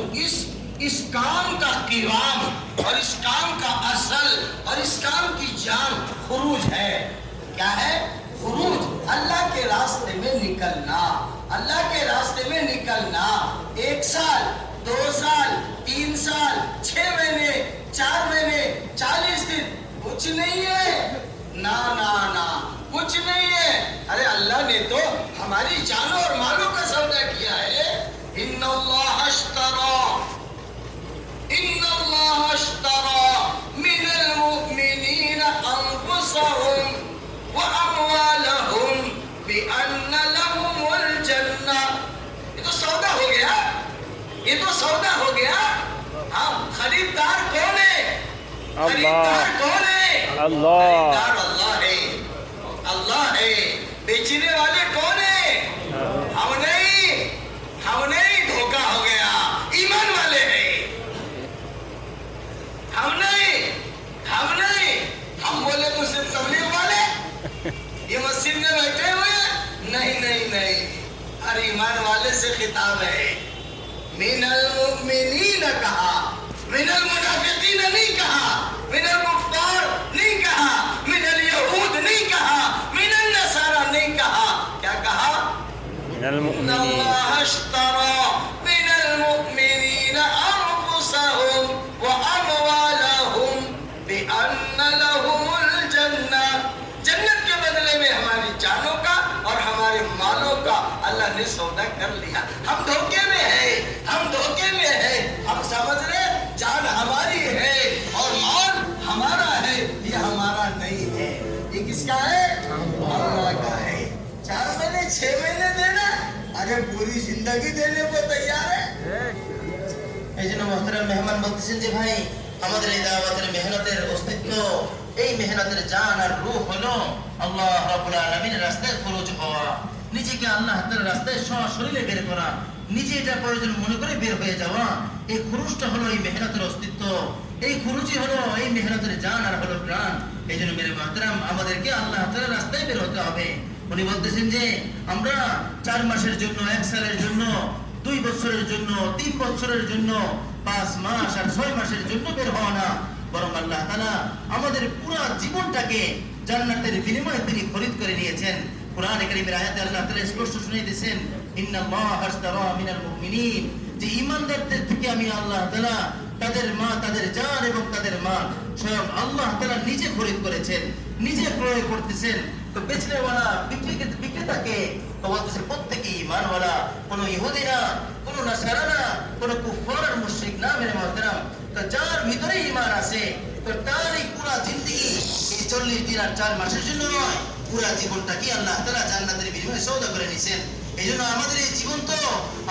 इस काम का कीवाम और इस काम का असल और इस काम की जान खुरूज है। क्या है? खुरूज, अल्लाह के रास्ते में निकलना, अल्लाह के रास्ते में निकलना। 1 साल, 2 साल, 3 साल, 6 महीने, 4 महीने, 40 दिन, कुछ नहीं है। ना ना ना, कुछ नहीं है। अरे अल्लाह ने तो हमारी जानों और मालों का सौदा किया है। इन्नल्लाह अश्तरा मिनल मुमिनीना अनफुसहुम व अमवालहुम बिअन्ना लहुमुल जन्नह। ये तो सौदा हो गया, ये तो सौदा हो गया। हाँ, खरीदार कौन है? खरीदार कौन है? अल्लाह। खरीदार अल्लाह है, अल्लाह है। बेचने वाले कौन है? हम नहीं, धोखा हो गया। ईमान वाले हैं, हम नहीं। हम बोले मुस्लिम तबलीग वाले, ये मस्जिद में बैठे हुए हैं। नहीं, हर ईमान वाले से खिताब है। मिनल मुमिनीन कहा, मिनल मुनाफिकीन नहीं कहा, मिनल कुफ्फार नहीं कहा, मिनल यहूद नहीं कहा, मिनल नसारा नहीं कहा। क्या कहा? मिनल मुमिनीन। अल्लाह अश्तरा मिनल मुमिनीन अनफुसहुम व अमवालहुम बिअन्न लहुमुल जन्नह। जन्नत के बदले में हमारी जानों का और हमारे मालों का अल्लाह ने सौदा कर लिया। हम धोखे में है, हम समझ रहे जान हमारी है और माल हमारा है। ये हमारा नहीं है, ये किसका है? अल्लाह का है। 4 महीने 6 महीने देना, अरे पूरी जिंदगी देने को तैयार है। এই জন্য মহতরম মেহমান বলতেছেন যে ভাই আমাদের এই দাওয়াতের মেহনতের অস্তিত্ব, এই মেহনতের জান আর রূহ হলো আল্লাহ রাব্বুল আলামিনের রাস্তায় খরচ হওয়া, নিজেকে আল্লাহ তাআলার রাস্তায় সশরীরে বের করা, নিজে এটা প্রয়োজন মনে করে বের হয়ে যাওয়া। এই খরচটা হলো এই মেহনতের অস্তিত্ব, এই খরচই হলো এই মেহনতের জান আর হলো প্রাণ। এই জন্য মেরে মহতরম আমাদেরকে আল্লাহ তাআলার রাস্তায় বের হতে হবে। উনি বলতেছেন যে আমরা 4 মাসের জন্য, 1 সালের জন্য, 2 বছরের জন্য, 3 বছরের জন্য, 5 মাস আর 6 মাসের জন্য বের হওয়া না, বরং আল্লাহ তাআলা আমাদের পুরো জীবনটাকে জান্নাতের বিনিময়ে তিনি খরিদ করে নিয়েছেন। কুরআনে কারীমের আয়াতে আল্লাহ তাআলা স্পষ্ট শুনিয়ে দিয়েছেন, ইন্নাল্লাহা আশতারা মিনাল মুমিনিন, যে ঈমানদারদের থেকে আমি আল্লাহ তাআলা তাদের তাদের জান এবং তাদের মাল স্বয়ং আল্লাহ তাআলা নিজে খরিদ করেছেন, নিজে ক্রয় করতেছেন। তো বেচনেওয়ালা বিক্রেতাকে তো বলতেছে প্রত্যেকে ঈমানওয়ালা, কোনো ইহুদি না, কোনো নাসারা না, কোনো কুফার আর মুশরিক না মেরে মুহতারাম। তো যার ভিতরে ঈমান আছে তো তার এই পুরো জিন্দেগি এই 40 দিন আর 4 মাসের জন্য নয়, পুরো জীবনটাকে আল্লাহ তাআলা জান্নাতের বিনিময়ে সওদা করে নিছেন। এইজন্য আমাদের এই জীবন তো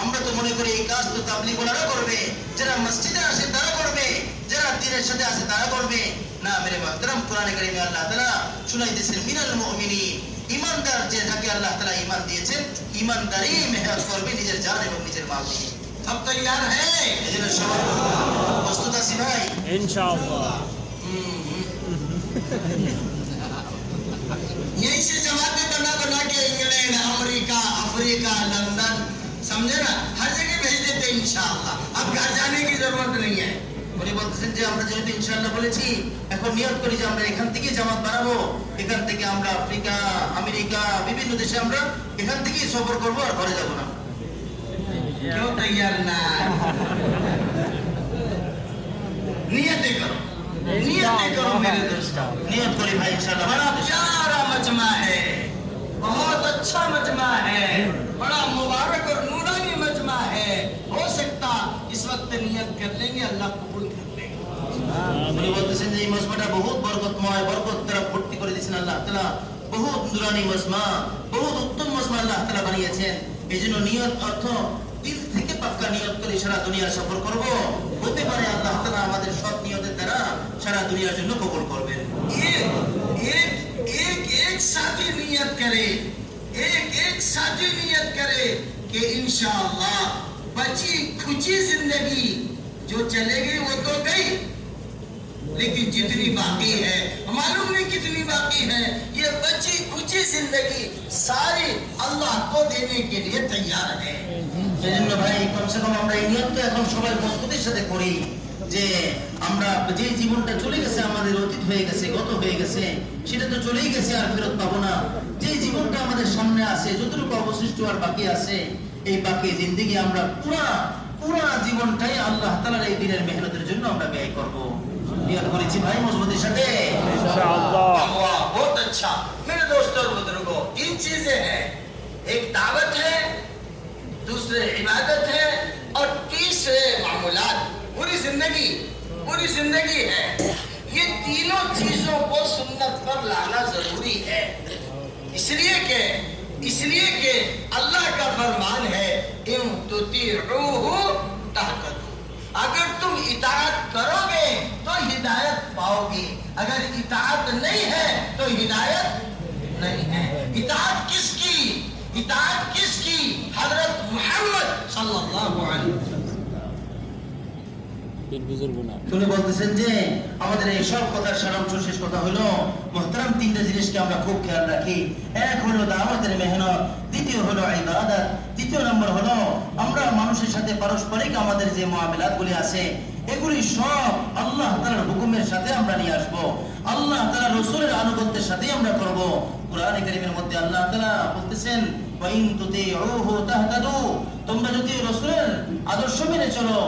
আমরা তো মনে করি এই কাজ তো তাবলীগওয়ালারা করবে, যারা মসজিদে আসে তারা করবে, যারা দ্বীনের সাথে আসে তারা করবে না মেরে মুহতারাম। কুরআনে কারীমে আল্লাহ তাআলা শুনাইতেছেন মিনাল মুমিনিন, ঈমানদার যে যাকে আল্লাহ তাআলা ঈমান দিয়েছেন, ঈমানদারই মেহনত করবে নিজের জান এবং নিজের মাল দিয়ে। सब तैयार है? এইজন্য সবাই প্রস্তুত আছি ভাই इंशाअल्लाह। यही से जमातें बना के इंग्लैंड, अमेरिका, अफ्रीका, लंदन, समझे ना, हर जगह भेज देते इंशाअल्लाह। अब घर जाने की जरूरत नहीं है। উনি বলতেছেন যে আমরা যেহেতু ইনশাআল্লাহ বলেছি, এখন নিয়ত করি যে আমরা এখান থেকে জামাত বানাবো, এখান থেকে আমরা আফ্রিকা, আমেরিকা, বিভিন্ন দেশে আমরা এখান থেকেই সফর করবো আর ঘরে যাব না। क्यों तैयार ना? नियतें करो मेरे दोस्तों। নিয়ত করি ভাই ইনশাআল্লাহ। बड़ा प्यारा मजमा है, बहुत अच्छा मजमा है, बड़ा मुबारक और नूरानी मजमा है। हो सकता इस वक्त नियत कर लेंगे, अल्लाह कबूल कर लेंगे। উনি বলতেছেন যে এই মজমাটা বহুত বরকতময়, বরকত দ্বারা ভর্তি করে দিয়েছেন আল্লাহ তাআলা। বহুত নুরানি মজমা, বহুত উত্তম মজমা আল্লাহ তাআলা বানিয়েছেন। এইজন্য নিয়ত অর্থ দিল থেকে পাক্কা নিয়ত করে সারা দুনিয়া সফর করব। হতে পারে আল্লাহ তাআলা আমাদের সৎ নিয়তের দ্বারা সারা দুনিয়ার জন্য কবুল করবেন। एक साथी नियत करे, एक साथी नियत करे कि इंशाअल्लाह बची खुची जिंदगी जो चलेगी वो तो गई, लेकिन जितनी बाकी है मालूम नहीं कितनी बाकी है, ये बची खुची जिंदगी सारी अल्लाह को देने के लिए तैयार है। সেজন্য ভাই কমসে কম আমরা এই নিয়তটা এখন সবাই প্রস্তুতির সাথে করি যে আমরা যে জীবনটা চলে গেছে, আমাদের অতীত হয়ে গেছে, গত হয়ে গেছে, সেটা তো চলেই গেছে, আর ফেরত পাবো না। যে জীবনটা আমাদের সামনে আছে, যতটুকু অবশিষ্ট আর বাকি আছে, এই বাকি জিন্দেগি আমরা পুরা জীবনটাই আল্লাহ তাআলার এই দিনের মেহনতের জন্য আমরা ব্যয় করব। নিয়ত করেছি ভাই মজবুতির সাথে इंशाअल्लाह। वाह, बहुत अच्छा। मेरे दोस्तों और बुजुर्गों, 3 चीजें हैं, एक दावत है, दूसरे इबादत है और तीसरे मामूलात। पूरी जिंदगी है। ये तीनों चीजों को सुन्नत पर लाना जरूरी है, इसलिए कि अल्लाह का फरमान है, इम तुतीऊहु तहतदू। अगर तुम इताअत करोगे तो हिदायत पाओगे, अगर इताअत नहीं है तो हिदायत नहीं है। इताअत किसकी? इताअत किसकी? हजरत मोहम्मद सल्लल्लाहु अलैहि वसल्लम। তুমি বলতেছেন যে আমাদের এই সব কথার সারাংশ শেষ কথা হলো মুহতারাম, তিনটা জিনিসকে আমরা খুব খেয়াল রাখি। এক হলো দাওয়াতের মেহনত, দ্বিতীয় হলো ইবাদত, তৃতীয় নম্বর হলো আমরা মানুষের সাথে পারস্পরিক আমাদের যে মুআমালাতগুলি আছে এগুলি সব আল্লাহ তাআলার হুকুমের সাথে আমরা নিয়ে আসব, আল্লাহ তাআলার রাসূলের আনুগত্যের সাথে আমরা করব। কোরআনে কারীমের মধ্যে আল্লাহ তাআলা বলতেছেন ওয়া ইন তুতিউহু তাহতাদু, তোমরা যদি রাসূলের আদর্শ মেনে চলো,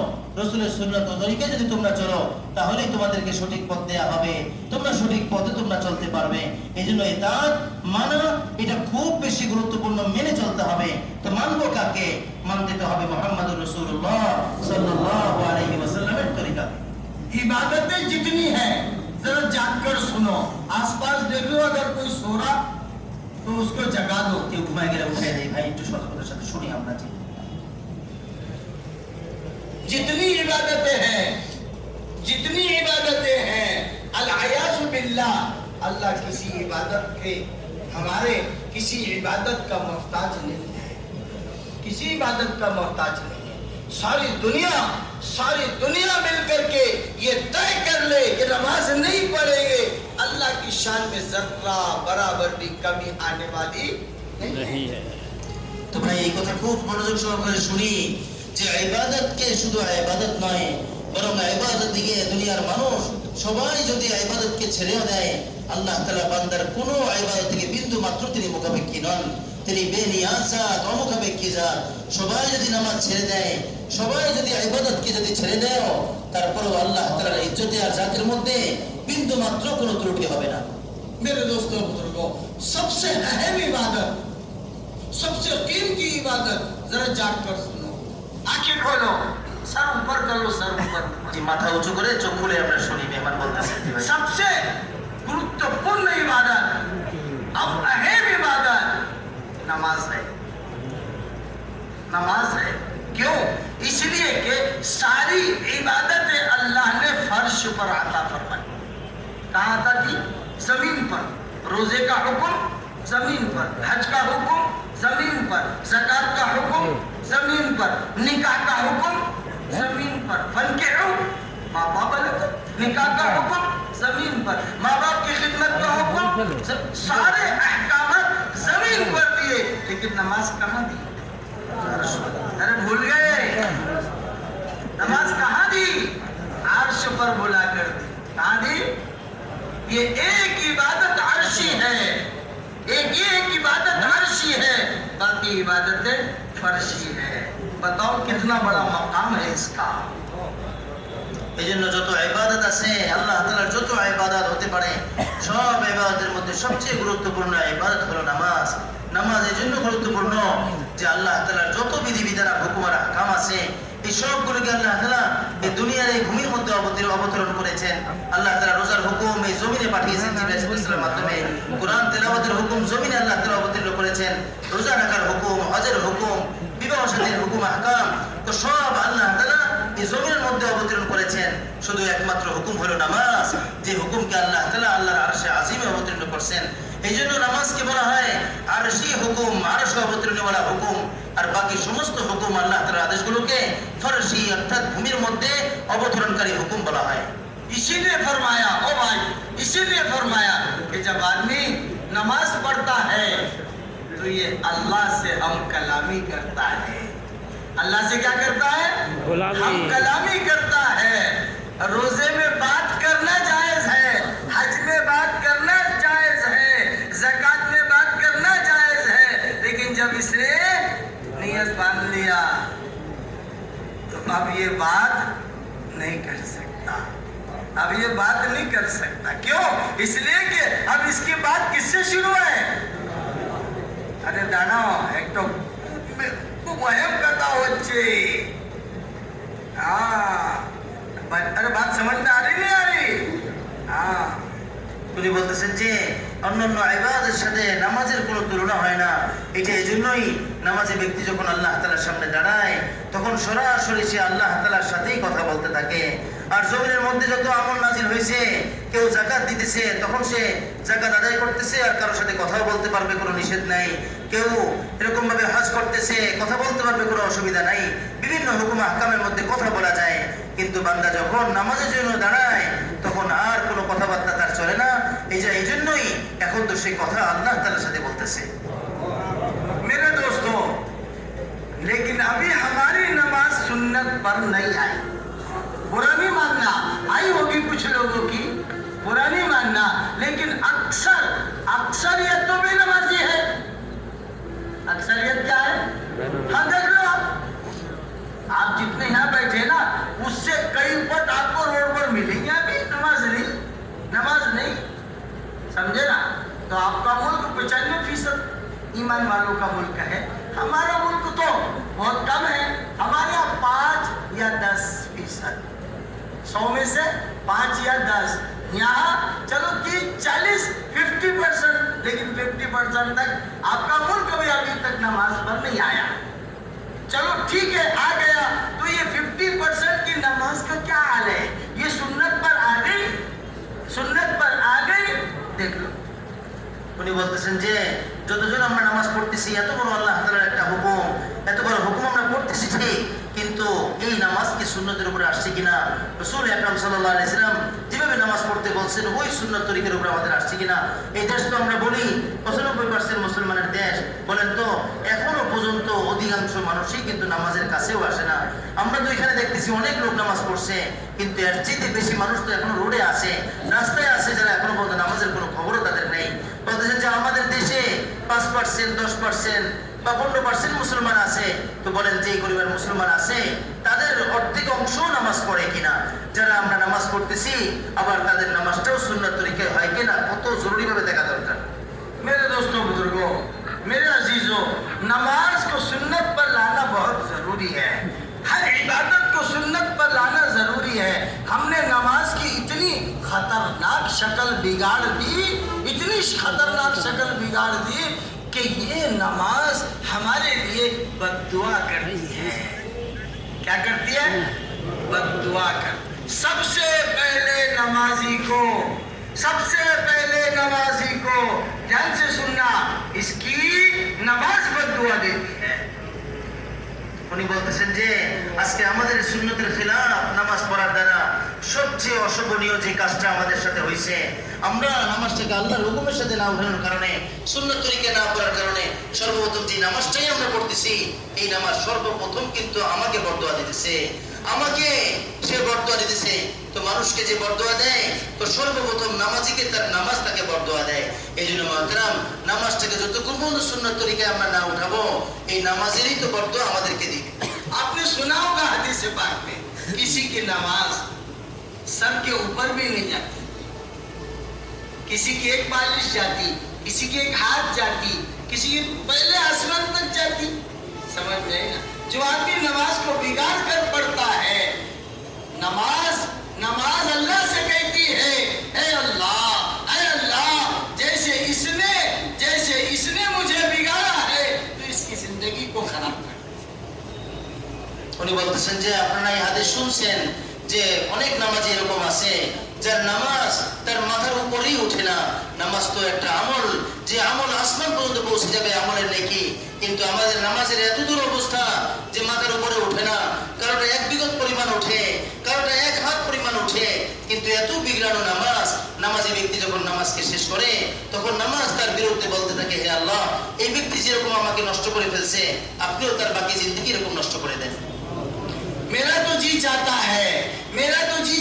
রাসূলের সুন্নাত ও তরিকায় যদি তোমরা চলো তাহলেই তোমাদেরকে সঠিক পথ দেয়া হবে, তোমরা সঠিক পথে তোমরা চলতে পারবে। এইজন্য ইতাআত মানা এটা খুব বেশি গুরুত্বপূর্ণ, মেনে চলতে হবে। তো মানবো কাকে? মানতে তো হবে মুহাম্মদুর রাসূলুল্লাহ সাল্লাল্লাহু আলাইহি ওয়াসাল্লামের তরিকা। इबादतें जितनी है जरा जागकर सुनो, आसपास देख लो, अगर कोई सो रहा तो उसको जगा दो। কেউ ঘুমায় গেলে উঠে দেয়, ভাই একটু সতর্কতার সাথে শুনি আমরা। जितनी इबादतें हैं, जितनी इबादतें हैं, अल-अयाज़ु बिल्लाह, अल्लाह किसी इबादत के, हमारे किसी इबादत का मोहताज नहीं है, किसी इबादत का मोहताज नहीं है। सारी दुनिया मिलकर के ये तय कर ले कि नमाज नहीं पढ़ेंगे, अल्लाह की शान में जर्रा बराबर भी कमी आने वाली नहीं है। তো ভাই এই কথা খুব মনোযোগ সহকারে শুনি যে ইবাদতকে শুধু ইবাদত নয়, বরং ইবাদত দিকে দুনিয়ার মানুষ সবাই যদি ইবাদতকে ছেড়েও দেয়, আল্লাহ তাআলা বান্দার কোনো ইবাদত থেকে বিন্দু মাত্র তিনি মুখাপেক্ষী নন, তিনি বেনিয়াজ জাত, অমুখাপেক্ষী জাত। সবাই যদি নামাজ ছেড়ে দেয়, সবাই যদি ইবাদতকে যদি ছেড়ে দেয়, তারপরেও আল্লাহ তাআলার ইজ্জতে আর জাতের মধ্যে বিন্দু মাত্র কোনো ত্রুটি হবে না। मेरे दोस्तों बुजुर्गों, सबसे अहम इबादत, सबसे कीमती इबादत, जरा जाग कर सुनो, आंखें खोलो, सर ऊपर कर लो, सर ऊपर। जी माथा उंचू करे चोख खुले আমরা শুনি মেহমান বলতেছেন। জি ভাই, सबसे गुरुत्वपूर्ण इबादत, अब अहम इबादत नमाज है। नमाज है क्यों? इसलिए कि सारी इबादतें अल्लाह ने फर्श पर अता फरमाई। कहाँ अता की? जमीन पर। रोजे का हुक्म जमीन पर, हज का हुक्म जमीन पर, ज़कात का हुक्म जमीन पर, निकाह का हुक्म जमीन पर, फनकिहू माँ बाप निकाह का हुक्म जमीन पर, माँ बाप की खिदमत का हुक्म, सारे अहकामात जमीन पर दिए, लेकिन नमाज कहाँ दी? अरे भूल गए, नमाज कहाँ दी? अर्श पर बुला कर दी। कहाँ दी? ये एक इबादत अर्शी है, एक इबादत अर्शी है, बाकी इबादतें फर्शी है। बताओ कितना बड़ा मकाम है इसका। এইজন্য যত ইবাদত আছে, আল্লাহ তাআলার যত ইবাদত হতে পারে, সব ইবাদতের মধ্যে সবচেয়ে গুরুত্বপূর্ণ ইবাদত হলো নামাজ। নামাজ এই জন্য গুরুত্বপূর্ণ যে আল্লাহ তাআলার যত বিধিবিধান হুকুম আর আহকাম আছে এই সবগুলোকে আল্লাহ তাআলা এই দুনিয়ার এই ভূমির মধ্যে অবতরণ করেছেন। আল্লাহ তাআলা রোজার হুকুম এই জমিনে পাঠিয়েছেন জিবরাইল আলাইহিস সালামের মাধ্যমে, কোরআন তেলাওয়াতের হুকুম জমিনে আল্লাহ তাআলা অবতীর্ণ করেছেন, রোজা রাখার হুকুম, হজের হুকুম, বিবাহ শাদীর হুকুম আহকাম, তো সব আল্লাহ তাআলা এই জমিনের মধ্যে অবতীর্ণ করেছেন। শুধু একমাত্র হুকুম হলো নামাজ, যে হুকুমকে আল্লাহ তাআলা আল্লাহর আরশে আজিমে অবতীর্ণ করছেন। এই জন্য নামাজকে বলা হয় আরশি হুকুম, আরশে অবতীর্ণওয়ালা হুকুম। আর বাকি সমস্ত হুকুম আল্লাহ তাআলার আদেশগুলোকে ফরশি অর্থাৎ ভূমির মধ্যে অবতরণকারী হুকুম বলা হয়। इसीलिए फरमाया, ओ भाई, इसीलिए फरमाया कि जब आदमी नमाज पढ़ता है तो ये अल्लाह से हम कलामी करता है। अल्लाह से क्या करता है? हम कलामी करता है। रोजे में बात करना जायज है, हज में बात करना जायज है, ज़कात में बात करना जायज है, लेकिन जब इसने नियत बांध लिया तो अब ये बात नहीं कर सकता, अब ये बात नहीं कर सकता। क्यों? इसलिए कि अब इसकी बात किससे शुरू है? अरे दाना एक तो वहम करता बच्चे, हाँ, अरे बात समझ में आ रही नहीं आ रही? हाँ, উনি বলতেছেন যে অন্যান্য ইবাদতের সাথে নামাজের কোনো তুলনা হয় না। এটা এজন্যই নামাজে ব্যক্তি যখন আল্লাহ তাআলার সামনে দাঁড়ায় তখন সরাসরি সে আল্লাহ তাআলার সাথেই কথা বলতে থাকে। আর জমিনের মধ্যে যত আমল নাজিল হয়েছে, কেউ যাকাত দিতেছে তখন সে যাকাত আদায় করতেছে আর কারোর সাথে কথাও বলতে পারবে, কোনো নিষেধ নাই। কেউ এরকম ভাবে হজ করতেছে, কথা বলতে পারবে, কোনো অসুবিধা নাই। বিভিন্ন হুকুম আহকামের মধ্যে কথা বলা যায়। কিন্তু বান্দা যখন নামাজের জন্য দাঁড়ায় তখন আর কোনো কথাবার্তা তার চলে না। এই জন্যই এখন তো সে কথা আল্লাহ তাআলার সাথে বলতেছে। मेरे दोस्तों, लेकिन अभी हमारी नमाज सुन्नत पर नहीं आई। बुरा नहीं मानना, आई होगी कुछ लोगों की, बुरा नहीं मानना, लेकिन अक्सरियत तो बेनमाजी है। अक्सरियत क्या है? हाँ देख लो आप जितने यहाँ बैठे ना, उससे कई पट आपको रोड पर मिलेंगे। अभी नमाज नहीं समझे ना। तो आपका मुल्क 95% ईमान वालों का मुल्क है। हमारा मुल्क तो बहुत कम है। हमारे यहाँ 5 या 10%, 100 में से 5 या 10। यहाँ चलो 30-40-50%, लेकिन 50% तक आपका मुल्क अभी तक नमाज पर नहीं आया। चलो ठीक है, आ गया तो ये 50% की नमाज का क्या हाल है? ये सुन्नत पर आ गई, सुन्नत पर आ गई। देख लो, উনি বলতেছেন যে যতজন আমরা নামাজ পড়তেছি, এত বড় আল্লাহ তাআলার একটা হুকুম, এত বড় হুকুম আমরা পড়তেছি ঠিক, কিন্তু এই নামাজ কি সুন্নতের উপরে আসছে কিনা? রাসূল আকরাম সাল্লাল্লাহু আলাইহি ওয়াসাল্লাম যেভাবে নামাজ পড়তে বলছেন ওই সুন্নত তরিকার উপরে আমাদের আসছে কিনা? এই দেশ তো আমরা বলি 95% মুসলমানের দেশ, বলেন তো এখনো পর্যন্ত অধিকাংশ মানুষই কিন্তু নামাজের কাছেও আসে না। আমরা তো এখানে দেখতেছি অনেক লোক নামাজ পড়ছে, কিন্তু এর চেয়ে বেশি মানুষ তো এখনো রোডে আছে, রাস্তায় আছে, যারা এখনো পর্যন্ত নামাজের কোনো খবরও তাদের নেই। বলতেছেন যে আমাদের দেশে 5%, 10% বা 15% মুসলমান আছে। তো বলেন যে এই পরিবার মুসলমান আছে, তাদের অর্ধেক অংশ নামাজ পড়ে কিনা? যারা আমরা নামাজ পড়তেছি আবার তাদের নামাজটাও সুন্নাত তরিকায় হয় কিনা, কত জরুরি ভাবে দেখা দরকার। मेरे दोस्तों, बुजुर्गों, मेरे अजीजों, नमाज को सुन्नत पर लाना बहुत जरूरी है। हर इबादत को सुन्नत पर लाना जरूरी है। हमने नमाज की इतनी खतरनाक शक्ल बिगाड़ दी, इतनी खतरनाक शक्ल बिगाड़ दी कि ये नमाज हमारे लिए बद्दुआ करती है। क्या करती है? बद्दुआ कर। सबसे पहले नमाजी को ध्यान से सुनना, इसकी नमाज बद्दुआ देती है। উনি বলতেছেন যে আজকে আমাদের সুন্নতের খিলাফ নামাজ পড়ার দ্বারা সবচেয়ে অশোভনীয় যে কাজটা আমাদের সাথে হয়েছে, আমরা নামাজটাকে আল্লাহর হুকুমের সাথে না উঠানোর কারণে, সুন্নত তরিকা না পড়ার কারণে সর্বপ্রথম যে নামাজটাই আমরা পড়তেছি, এই নামাজ সর্বপ্রথম কিন্তু আমাকে বরদোয়া দিতেছে। আমাকে সে বরদোয়া দিতেছে। তো মানুষকে যে বরদোয়া দেয়, তো সর্বপ্রথম নামাজিকে তার নামাজ তাকে বরদোয়া দেয়। এই জন্য মুহতারাম, নামাজটাকে যতক্ষণ পর্যন্ত সুন্নত তরিকায় আমরা না উঠাবো, এই নামাজেরই তো বরদোয়া আমাদেরকে দিবে। आपने सुना होगा हदीस पाक में, किसी की नमाज सर के ऊपर भी नहीं जाती, किसी की एक बालिश जाती, किसी की एक हाथ जाती, किसी की पहले आसमान तक जाती। समझ में आई ना? जो आदमी नमाज को बिगाड़ कर पढ़ता है, नमाज अल्लाह से कहती है, ऐ अल्लाह, जैसे इसने मुझे बिगाड़ा है, तो इसकी जिंदगी को खराब कर। উনি বলতেছেন যে আপনারা এই হাদিস শুনছেন যে অনেক নামাজি এরকম আছে যার নামাজ তার মাথার উপরেই ওঠে না। নামাজ তো একটা আমল, যে আমল আসমান পর্যন্ত পৌঁছে যাবে আমলের নেকি, কিন্তু আমাদের নামাজের এত দূর অবস্থা যে মাথার উপরে ওঠে না। কারোটা 1 বিঘত পরিমাণ ওঠে, কারোটা 1 হাত পরিমাণ ওঠে, কিন্তু এত বিগড়ানো নামাজ। নামাজি ব্যক্তি যখন নামাজকে শেষ করে তখন নামাজ তার বিরুদ্ধে বলতে থাকে, হে আল্লাহ, এই ব্যক্তি যেরকম আমাকে নষ্ট করে ফেলছে, আপনিও তার বাকি জিন্দেগি এরকম নষ্ট করে দেন। मेरा तो जी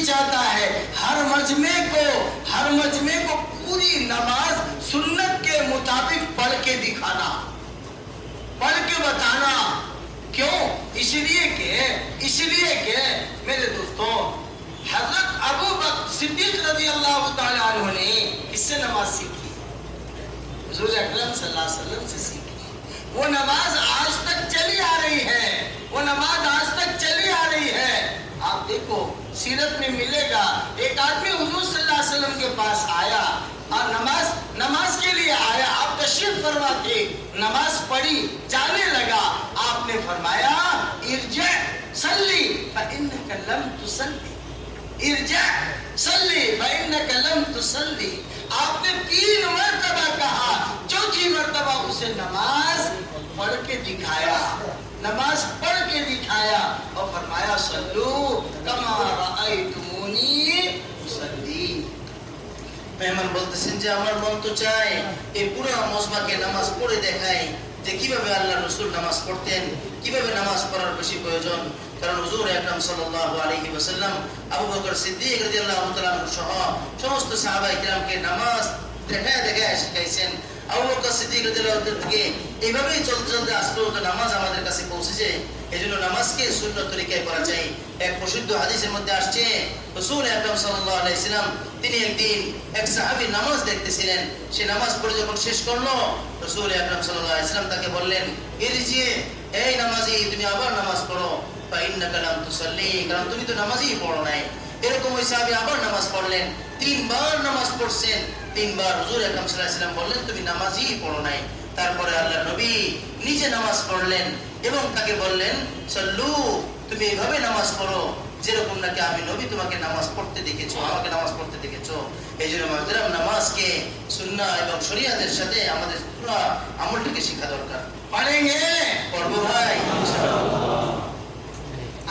चाहता है हर मजमे को पूरी नमाज सुन्नत के मुताबिक पढ़ के दिखाना, पढ़ के बताना। क्यों? इसलिए के मेरे दोस्तों, हजरत अबू बकर सिद्दीक रज़ी अल्लाह तआला अन्हु ने इससे नमाज सीखी, हुजूर अकरम सल्लल्लाहु अलैहि वसल्लम से सीखी। वो नमाज आज तक चली आ रही है, आप देखो सीरत में मिलेगा, एक आदमी हुजूर सल्लल्लाहु अलैहि वसल्लम के पास आया थे, नमाज पढ़ी, जाने लगा, आपने फरमाया इरजा सल्ली फइन्नका लम तुसल्ली, इरजा सल्ली फइन्नका लम तुसल्ली। आपने 3 मरतबा कहा, चौथी मरतबा उसे नमाज पढ़ के दिखाया, नमाज पढ़ के दिखाया और फरमाया सल्लू कमा राअयतुमूनी उसल्ली। মেহমান বলতেছেন যে আমার মন তো চায় এই পুরো মজমাকে নামাজ পড়ে দেখাই যে কিভাবে আল্লাহ রাসূল নামাজ পড়তেন, কিভাবে নামাজ পড়ার বেশি প্রয়োজন। কারণ হুজুর আকরাম সাল্লাল্লাহু আলাইহি ওয়াসাল্লাম আবু বকর সিদ্দিক রাদিয়াল্লাহু তাআলা সহ সমস্ত সাহাবায়ে কিরামকে নামাজ দেখায় শিখাইছেন। আবু বকর সিদ্দিক রাদিয়াল্লাহু তাআলা থেকে এইভাবেই চলতে চলতে আজকে তো নামাজ আমাদের কাছে পৌঁছেছে। এজন্য নামাজকে সুন্নত তরিকায় পড়া চাই। এক প্রসিদ্ধ হাদিসের মধ্যে আসছে রাসূল আকরাম সাল্লাল্লাহু আলাইহি ওয়াসাল্লাম তিনি একদিন এক সাহাবী নামাজ দেখতেছিলেন, সে নামাজ পড়ে যখন শেষ করলো রাসূল আকরাম সাল্লাল্লাহু আলাইহি ওয়াসাল্লাম তাকে বললেন ইরজি, এই নামাজি তুমি আবার নামাজ পড়ো, ফাইন্নাকা লাম তুসাল্লি, কারণ তুমি তো নামাজই পড়ো নাই। এরকম ওই সাহাবী আবার নামাজ পড়লেন, 3 বার নামাজ পড়ছেন, 3 বার হুজুর আকরাম সাল্লাল্লাহু আলাইহি ওয়াসাল্লাম বললেন তুমি নামাজই পড়ো নাই। তারপরে আল্লাহর নবী নিজে নামাজ পড়লেন এবং তাকে বললেন সাল্লু, তুমি এইভাবে নামাজ পড়ো যেরকম নাকি আমি নবী তোমাকে নামাজ পড়তে দেখেছো, আমাকে নামাজ পড়তে দেখেছো। এই জন্য মুহতারাম নামাজকে সুন্নাহ এবং শরীয়তের সাথে আমাদের পুরো আমলটাকে শেখা দরকার। पढ़ेंगे, পড়বো ভাই,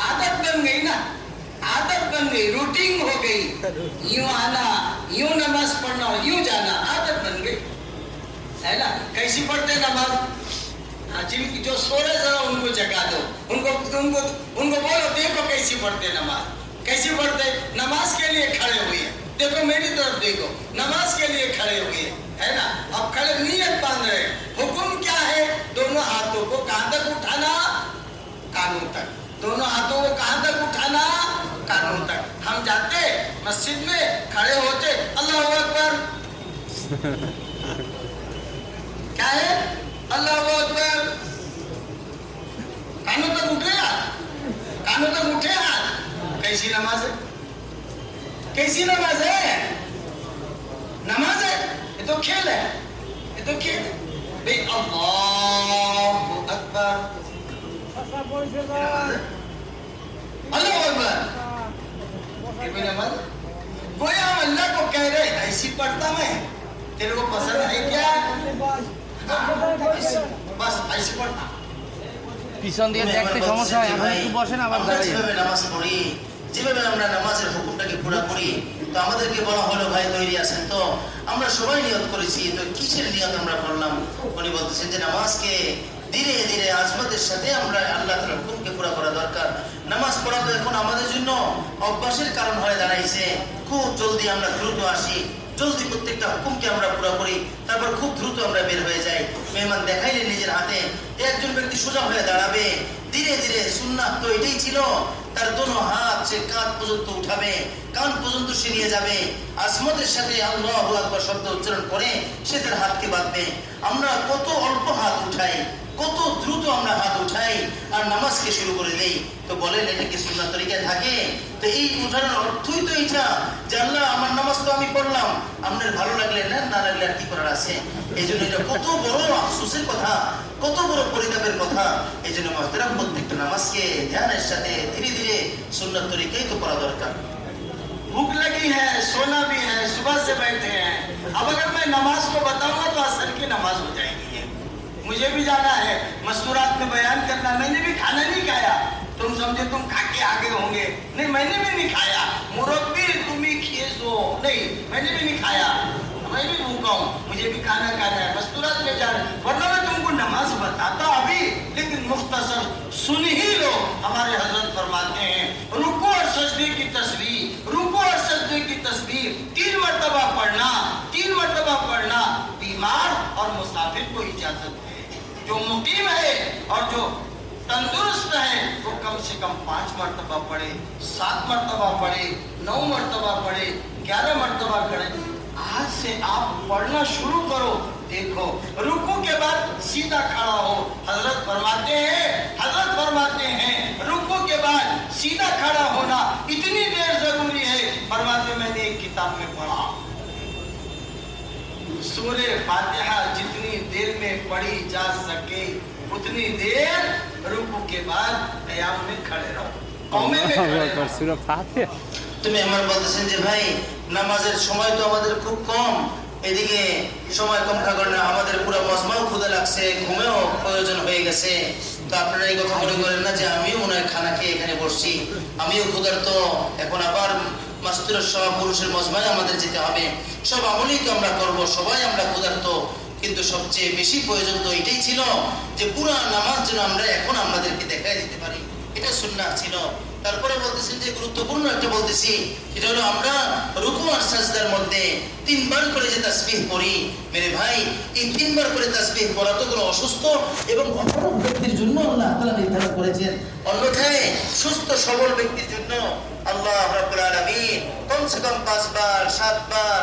आदत बन गई ना, आदत बन गई, रूटीन हो गई, यूं आना, यूं नमाज पढ़ना और यूं जाना, आदत बन गई है ना। कैसी पढ़ते नमाज? जिनकी जो सो रहे जरा उनको जगा दो, उनको बोलो देखो कैसी पढ़ते नमाज, कैसी पढ़ते नमाज के लिए खड़े हुए हैं, देखो मेरी तरफ देखो, नमाज के लिए खड़े हुए है ना। अब खड़े नियत बांध रहे, हुक्म क्या है? दोनों हाथों को कहां तक उठाना? कानून तक। दोनों हाथों को कहां तक उठाना? कानून तक। हम जाते मस्जिद में खड़े होते अल्लाह अकबर, क्या है? अल्लाह अकबर, कानों तक उठे हाथ, कानों तक उठे हाथ। कैसी नमाज है? कैसी नमाज है? नमाज है? ये तो खेल है, ये तो खेल है भाई। अल्लाहु अकबर, अल्लाह अकबर, ये कोई नमाज? कोई हम अल्लाह को कह रहे ऐसी पढ़ता मैं, तेरे को पसंद है क्या? बस ऐसी पढ़ता। পিছন দিয়ে দেখতে সমস্যা হয়, এখন একটু বসেন আবার দাঁড়িয়ে। যেভাবে নামাজ পড়ি, যেভাবে আমরা নামাজের হুকুমটাকে পুরো করি, তো আমাদেরকে বলা হলো ভাই তৈরি আছেন তো? আমরা সবাই নিয়ত করেছি, তো কিসের নিয়ত আমরা করলাম? উনি বলতেছেন যে নামাজকে ধীরে ধীরে আজমতের সাথে আমরা আল্লাহ তাআলার হুকুমকে পুরো করা দরকার। নামাজ পড়া তো এখন আমাদের জন্য অভ্যাসের কারণ হয়ে দাঁড়াইছে। খুব জলদি আমরা দ্রুত আসি, জলদি প্রত্যেকটা হুকুমকে আমরা পুরো করি, তারপর খুব দ্রুত আমরা বের হয়ে যাই। মেহমান দেখাইলে নিজের হাতে একজন ব্যক্তি সোজা হয়ে দাঁড়াবে, ধীরে ধীরে সুন্নাত তো এটাই ছিল, তার দোনো হাত সে কাঁধ পর্যন্ত উঠাবে, কান পর্যন্ত সে নিয়ে যাবে, আজমতের সাথে আল্লাহু আকবার শব্দ উচ্চারণ করে সে তার হাতকে বাঁধবে। আমরা কত অল্প হাত উঠাই, কত দ্রুত আমরা হাত উঠাই আর নামাজকে শুরু করে দেই। তো বলেন এটা কি সুন্নাত তরিকায় থাকে? তো এই উঠানোর অর্থই তো এটা যে আল্লাহ আমার নামাজ তো আমি পড়লাম, আপনার ভালো লাগলে না, না লাগলে আর কি করার আছে। এই জন্য এটা কত বড় আফসোসের কথা, কত বড় পরিতাপের কথা। এই জন্য মুহতারাম প্রত্যেকটা নামাজকে ধ্যানের সাথে ধীরে ধীরে সুন্নাত তরিকায় তো পড়া দরকার। भूख लगी है, सोना भी है, सुबह से बैठे हैं, अब अगर मैं नमाज को बताऊंगा तो असर की नमाज हो जाएगी। मुझे भी जाना है, मस्तूरात में बयान करना, मैंने भी खाना नहीं खाया, तुम समझे तुम खा के आगे होंगे, नहीं मैंने भी नहीं खाया, मुरब्बी तुम ही खीसो, नहीं मैंने भी नहीं खाया, मैं भी भूखा हूँ, मुझे भी खाना खाना है, मस्तूरात में जाना, वरना मैं तुमको नमाज बताता अभी, लेकिन मुख्तसर सुन ही लो। हमारे हजरत फरमाते हैं रुकू और सजदे की तस्वीर, रुकू और सजदे की तस्वीर 3 मरतबा पढ़ना, 3 मरतबा पढ़ना बीमार और मुसाफिर को इजाजत है। जो मुकीम है और जो तंदुरुस्त है वो कम से कम 5 मरतबा पढ़े, 7 मरतबा पढ़े, 9 मरतबा पढ़े, 11 मरतबा पढ़े। आज से आप पढ़ना शुरू करो, देखो रुकू के बाद सीधा खड़ा हो। हजरत फरमाते हैं रुकू के बाद सीधा खड़ा होना इतनी देर जरूरी है। फरमाते मैंने एक किताब में पढ़ा, सूरे फातिहा जितनी देर में पढ़ी जा सके उतनी देर रुकू के बाद कयाम में खड़े रहो, कौमे में खड़े रहो। সূরা ফাতিহা তুমি আমার বলতেছেন যে ভাই নামাজের সময় তো আমাদের খুব কম, এদিকে সময় কম থাকার কারণে আমাদের পুরো মজমাও ক্ষুধা লাগছে, ঘুমেও প্রয়োজন হয়ে গেছে। তো আপনারা এই কথা মনে করেন না যে আমিও মনে হয় খানা খেয়ে এখানে বসছি, আমিও ক্ষুধার্ত, এখন আবার মাস্তুরের সব পুরুষের মজমায় আমাদের যেতে হবে। সব আমলই তো আমরা করবো, সবাই আমরা ক্ষুধার্ত, কিন্তু সবচেয়ে বেশি প্রয়োজন তো এটাই ছিল যে পুরো নামাজ যেন আমরা এখন আমাদেরকে দেখাই দিতে পারি, এটা সুন্নাহ ছিল। তারপরে বলতেছেন যে গুরুত্বপূর্ণ একটা বলতেছি, এটা হলো আমরা রুকু আর সাজদার মধ্যে 3 বার করে যে তাসবিহ পড়ি। মেরে ভাই, এই 3 বার করে তাসবিহ পড়া তো কোনো অসুস্থ এবং অপরূপ ব্যক্তির জন্য আল্লাহ তাআলা নির্ধারণ করেছেন, অন্যথায় সুস্থ সবল ব্যক্তির জন্য আল্লাহ রাব্বুল আলামিন কমসে কম 5 বার, 7 বার,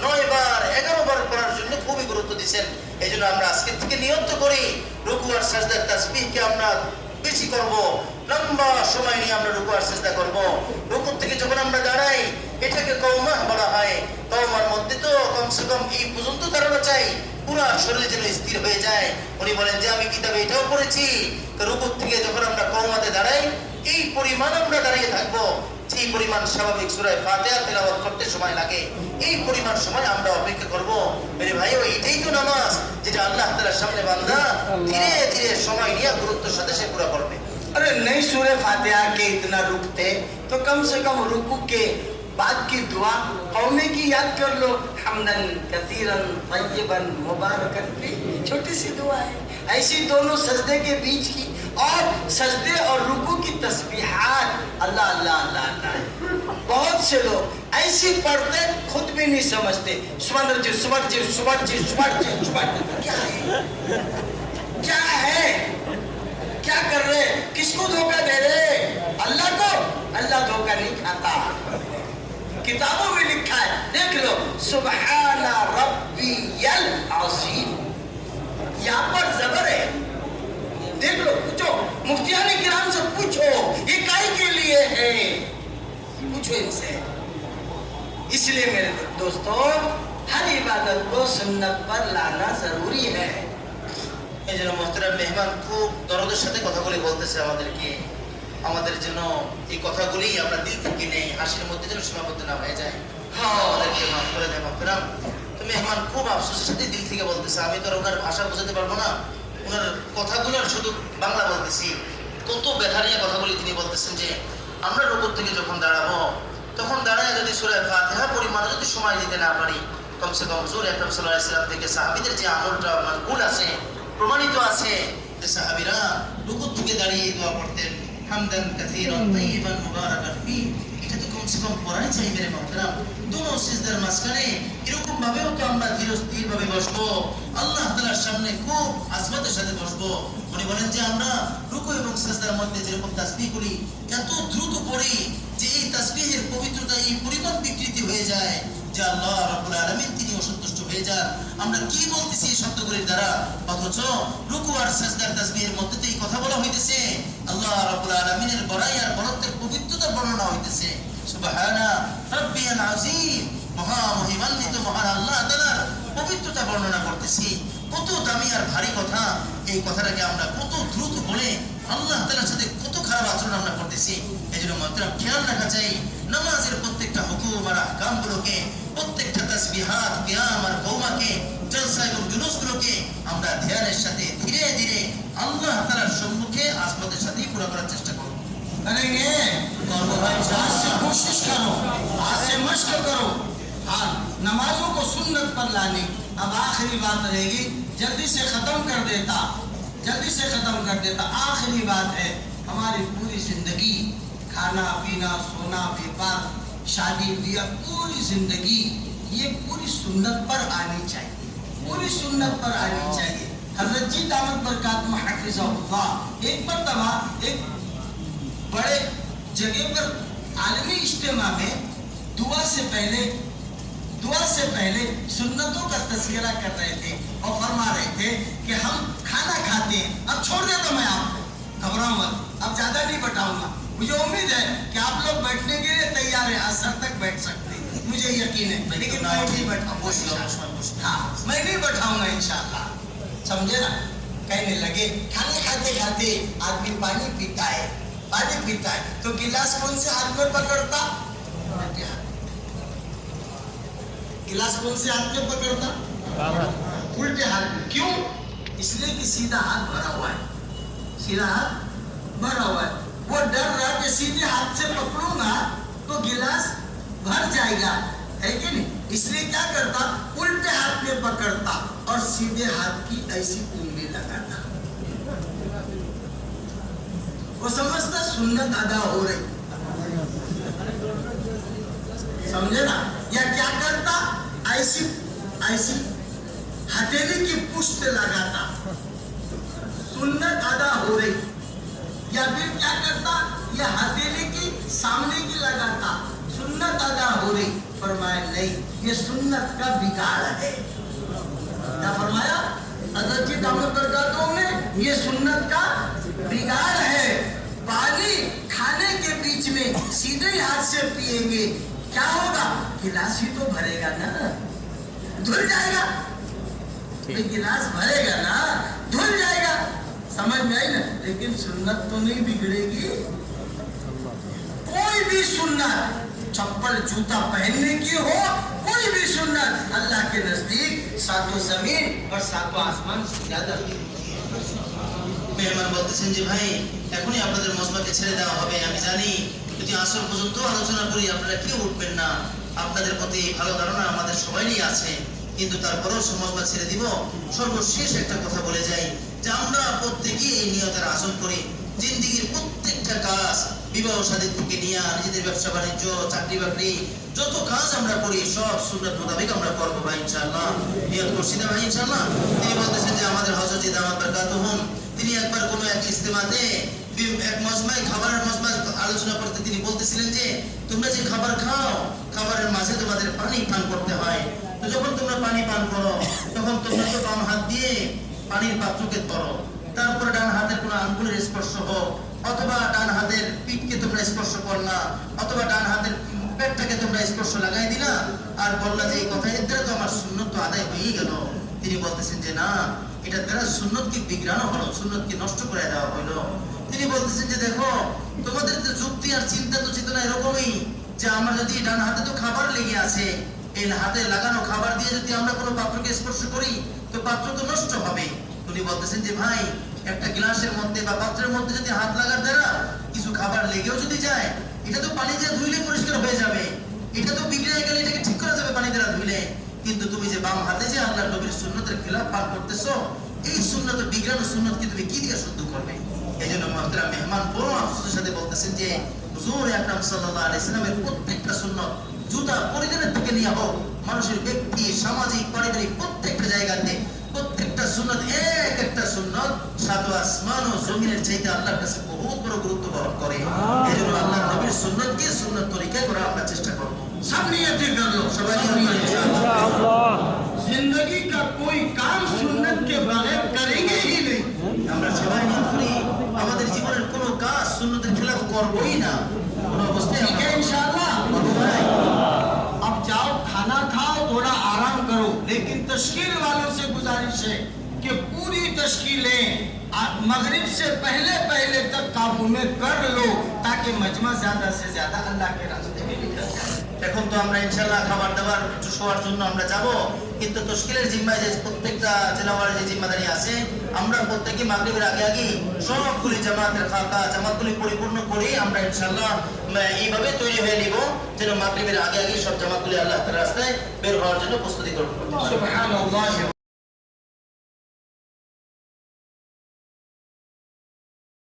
9 বার, 11 বার করার জন্য খুবই গুরুত্ব দিয়েছেন। এই জন্য আমরা আজকে থেকে নিয়ত করি রুকু আর সাজদার তাসবিহকে আমরা বেশি করব, লম্বা সময় নিয়ে আমরা রুকু আর সিজদা করব। রুকু থেকে যখন আমরা দাঁড়াই এটাকে কওমা বলা হয়। কওমার মধ্যে তো কমসে কম এই পর্যন্ত দাঁড়ানো চাই, পুরো শরীর যেন স্থির হয়ে যায়। উনি বলেন যে আমি কিতাবে এটাও পড়েছি, তো রুকু থেকে যখন আমরা কওমাতে দাঁড়াই এই পরিমাণ আমরা দাঁড়িয়ে থাকবো, যে পরিমাণ স্বাভাবিক সূরা ফাতিহা তেলাওয়াত করতে সময় লাগে এই পরিমাণ সময় আমরা অপেক্ষা করব। মেরে ভাইও এটাই তো নামাজ, যেটা আল্লাহ তাআলার সামনে বান্দা ধীরে ধীরে সময় নিয়ে গুরুত্বের সাথে সে পুরো করবে। अरे नहीं सूरे फातिहा के इतना रुकते तो कम से कम रुकू के बाद की दुआ कौमे की याद कर लो, हमदन कसीरन तय्यबन मुबारकन फी, छोटी सी दुआ है। ऐसी दोनों सजदे के बीच की और सजदे और रुकू की तस्बीहात अल्लाह अल्लाह अल्लाह अल्लाह। बहुत से लोग ऐसी पढ़ते खुद भी नहीं समझते, सुबह जी सुबह जी सुबह जी सुबह जी सुबह जी, क्या है क्या है, क्या कर रहे, किसको धोखा दे रहे? अल्लाह को। अल्लाह धोखा नहीं खाता, किताबों में लिखा है, देख लो, सुबहाना रब्बियल अज़ीम, यहाँ पर जबर है, देख लो, पूछो मुफ्तियाने किराम से, पूछो ये काहे के लिए है, पूछो इनसे। इसलिए मेरे दोस्तों हर इबादत को सुन्नत पर लाना जरूरी है। এই জন্য মোহতারাম মেহমান খুব দরদের সাথে কথাগুলি বলতেছে আমাদেরকে, আমাদের জন্য এই কথাগুলি আমরা দিল থেকে নেই, হাসির মধ্যে যেন সীমাবদ্ধ না হয়ে যায়। হ্যাঁ, আমাদেরকে মাফ করে দেয় মোহতারাম। তো মেহমান খুব আফসোসের সাথে দিল থেকে বলতেছে, আমি তো ওনার ভাষা বোঝাতে পারবো না, ওনার কথাগুলোর শুধু বাংলা বলতেছি। কত ব্যথা নিয়ে কথাগুলি তিনি বলতেছেন যে আমরা রুকু থেকে যখন দাঁড়াবো তখন দাঁড়ায় যদি সূরা ফাতিহা পরিমাণে যদি সময় দিতে না পারি, কমসে কম হুজুর আকরাম সাল্লাল্লাহু আলাইহি ওয়াসাল্লাম থেকে সাহাবীদের যে আমলটা মানকুল আছে, প্রমাণিত আছে যে সাহাবীরা রুকু থেকে দাঁড়িয়ে দোয়া পড়তেন, হামদান কাসীরান তাইয়িবান মুবারাকান ফি, এটা তো কমসে কম পড়াই চাই মেরে মুহতারাম। দোনো সিজদার মাঝখানে এরকম ভাবেও তো আমরা ধীর স্থির ভাবে বসবো, আল্লাহ তাআলার সামনে খুব আজমতের সাথে বসবো। উনি বলেন যে আমরা রুকু এবং সিজদার মধ্যে যেরকম তাসবিহ করি এত দ্রুত পড়ি যে এই তাসবিহের পবিত্রতা এই পরিমাণ বিকৃতি হয়ে যায় যে আল্লাহ রাব্বুল আলামিন তিনি অসন্তুষ্ট হয়ে যান। আমরা কি বলতেছি এই শব্দগুলির দ্বারা, অথচ রুকু আর সিজদার তাসবিহের মধ্যে তো এই কথা বলা হইতেছে, আল্লাহ রাব্বুল আলামিনের বড়াই আর বড়ত্বের পবিত্রতা বর্ণনা হইতেছে। সুবহানা রাব্বিয়াল আযীম, মহা মহিমান্বিত মহান আল্লাহ তাআলার পবিত্রতা বর্ণনা করতেছি। কত দামি আর ভারী কথা, এই কথাটাকে আমরা কত দ্রুত বলে আল্লাহ তাআলার সাথে কত খারাপ আচরণ আমরা করতেছি। এজন্য মুহতারাম খেয়াল রাখা চাই নামাজের প্রত্যেকটা হুকুম আর আহকামগুলোকে, প্রত্যেকটা তাসবিহাত, কিয়াম আর কওমাকে, জলসা এবং জুলুসগুলোকে আমরা ধ্যানের সাথে ধীরে ধীরে আল্লাহ তাআলার সম্মুখে আজমতের সাথে পুরো করার চেষ্টা করব। करेंगे और आज से कोशिश करो, आज से मशक करो। हाँ, नमाजों को सुन्नत पर लाने। अब आखिरी बात रहेगी, जल्दी से खत्म कर देता, जल्दी से खत्म कर देता। आखिरी बात है, हमारी पूरी जिंदगी खाना पीना सोना व्यापार शादी ब्याह पूरी जिंदगी ये पूरी सुन्नत पर आनी चाहिए, पूरी सुन्नत पर आनी चाहिए। हजरत जी दामद बरकातुहू हफिज़हुल्लाह एक मरतबा एक बड़े जगह पर आलमी इज्तिमा में दुआ से पहले सुन्नतों का तज़किरा कर रहे थे और फरमा रहे थे कि हम खाना खाते हैं। अब छोड़ देता मैं आपको, घबराओ मत, अब ज्यादा नहीं बताऊंगा। मुझे उम्मीद है कि आप लोग बैठने के लिए तैयार हैं, असर तक बैठ सकते हैं। मुझे यकीन है, लेकिन मैं नहीं बैठाऊंगा। हाँ, मैं नहीं बैठाऊंगा इंशाल्लाह, समझे ना। कहने लगे खाने खाते खाते आदमी पानी पीता है, पानी पीता है तो गिलास कौन से हाथ में पकड़ता? उल्टे हाथ। गिलास कौन से हाथ में पकड़ता? उल्टे हाथ में। क्यों? इसलिए कि सीधा हाथ भरा हुआ है, सीधा हाथ भरा हुआ है। वो डर रहा कि सीधे हाथ से पकड़ूंगा तो गिलास भर जाएगा, है कि नहीं? इसलिए क्या करता? उल्टे हाथ में पकड़ता और सीधे हाथ की ऐसी उंगली लगाता। वो समझता सुन्नत अदा हो रही, समझे ना। या क्या करता? ऐसी ऐसी हथेली की पुष्ट लगाता, सुन्नत अदा हो रही। या फिर क्या करता? या हथेली की सामने की लगाता, सुन्नत अदा हो रही। फरमाया नहीं, ये सुन्नत का बिगाड़ है। क्या फरमाया हज़रत जी दामद बरकातहू ने? ये सुन्नत का बिगाड़ है। पानी खाने के बीच में सीधे हाथ से पिएंगे, क्या होगा? गिलास ही तो भरेगा ना, धुल जाएगा। गिलास भरेगा ना, धुल जाएगा। समझ में आई ना। लेकिन सुन्नत तो नहीं बिगड़ेगी। कोई भी सुन्नत, चप्पल जूता पहनने की हो, कोई भी सुन्नत अल्लाह के नजदीक सातों जमीन और सातों आसमान से ज्यादा। মেহমান বলতেছেন যে ভাই এখনই আপনাদের মজমাকে ছেড়ে দেওয়া হবে। আমি জানি যদি আসর পর্যন্ত আলোচনা করি আপনারা কেউ উঠবেন না। আপনাদের প্রতি ভালো ধারণা আমাদের সবারই আছে, কিন্তু তারপরেও মজমা ছেড়ে দিব। সর্বশেষ একটা কথা বলে যাই যে আমরা প্রত্যেকেই এই নিয়তের আসন করি, জিন্দিগির প্রত্যেকটা কাজ, বিবাহ শাদী থেকে নিয়ে নিজেদের ব্যবসা বাণিজ্য, চাকরি বাকরি, যত কাজ আমরা করি সব সুন্নাত মোতাবেক আমরা করবো ভাই ইনশাআল্লাহ। নিয়ত করছি না ভাই ইনশাআল্লাহ। তিনি বলতেছেন যে আমাদের হযরত জি দামাত বরকাতুহু তিনি একবার কোনো এক ইজতেমাতে এক মজমায় খাবারের মজমা আলোচনা করতে তিনি বলতেছিলেন যে তোমরা যে খাবার খাও, খাবারের মাঝে তোমাদের পানি পান করতে হয়। তো যখন তোমরা পানি পান করো তখন তোমরা তো বাম হাত দিয়ে পানির পাত্রকে ধরো, তারপরে ডান হাতের কোনো আঙ্গুলের স্পর্শ হোক, অথবা ডান হাতের পিঠকে তোমরা স্পর্শ করলা, অথবা ডান হাতের পেটটাকে তোমরা স্পর্শ লাগাই দিলা আর বললা যে এই কথা, এর দ্বারা তো আমার সুন্নত তো আদায় হয়ে গেল। তিনি বলতেছেন যে না, এটা দ্বারা সুন্নতকে বিগ্রানো হলো, সুন্নতকে নষ্ট করে দেওয়া হলো। তিনি বলতেছেন যে দেখো তোমাদের তো যুক্তি আর চিন্তা তো চেতনা এরকমই যে আমার যদি ডান হাতে তো খাবার লেগে আছে, এই হাতে লাগানো খাবার দিয়ে যদি আমরা কোনো পাত্রকে স্পর্শ করি তো পাত্র তো নষ্ট হবে। উনি বলতেছেন যে ভাই একটা গ্লাসের মধ্যে বা পাত্রের মধ্যে যদি হাত লাগার দ্বারা কিছু খাবার লেগেও যদি যায়, এটা তো পানি দিয়ে ধুইলে পরিষ্কার হয়ে যাবে, এটা তো বিগড়ে গেলে এটাকে ঠিক করা যাবে পানি দ্বারা ধুইলে। কিন্তু তুমি যে বাম হাতে যে আল্লাহর নবীর সুন্নতের খেলাফ পান করতেছো, এই সুন্নত বিগড়ানো সুন্নতকে তুমি কি দিয়ে শুদ্ধ করবে? এই জন্য মুহতারাম মেহমান বড় আফসোসের সাথে বলতেছেন যে হুজুর আকরাম সাল্লাল্লাহু আলাইহি সাল্লামের প্রত্যেকটা সুন্নত, জুতা পরিধানের থেকে নিয়ে হোক, মানুষের ব্যক্তি সামাজিক পারিবারিক প্রত্যেকটা জায়গাতে প্রত্যেকটা সুন্নত, এক একটা সুন্নত সাতু আসমান ও জমিনের চাইতে আল্লাহর কাছে বহুত বড় গুরুত্ব বহন করে। এই জন্য আল্লাহর নবীর সুন্নতকে সুন্নত তরিকায় করা আমরা চেষ্টা করব। सब नियतें कर लो, সবাই নিয়ত করে इंशाअल्लाह। जिंदगी का कोई काम सुन्नत के बगैर करेंगे ही नहीं। আমরা সবাই নিয়ত করি আমাদের জীবনের কোনো কাজ সুন্নতের খেলাফ করবই না, কোনো অবস্থায় ठीक है इंशाअल्लाह। अब जाओ खाना खाओ, थोड़ा आराम करो, लेकिन तश्कील वालों से गुजारिश है कि पूरी तश्कीलें मगरिब से पहले पहले तक काबू में कर लो, ताकि मजमा ज्यादा से ज्यादा अल्लाह के रास्ते में निकल जाए। এখন তো আমরা ইনশাআল্লাহ খাবার দাবার শোয়ার জন্য আমরা যাব, কিন্তু তশকিলের জিম্মায় যে প্রত্যেকটা জেলাওয়ালের যে জিম্মাদারি আছে, আমরা প্রত্যেকে মাগরিবের আগে আগে সবগুলি জামাতের খাতা জামাতগুলি পরিপূর্ণ করে আমরা ইনশাআল্লাহ এইভাবে তৈরি হয়ে নিব যেন মাগরিবের আগে আগে সব জামাতগুলি আল্লাহ তাআলার রাস্তায় বের হওয়ার জন্য প্রস্তুতি করব। सुभान अल्लाह।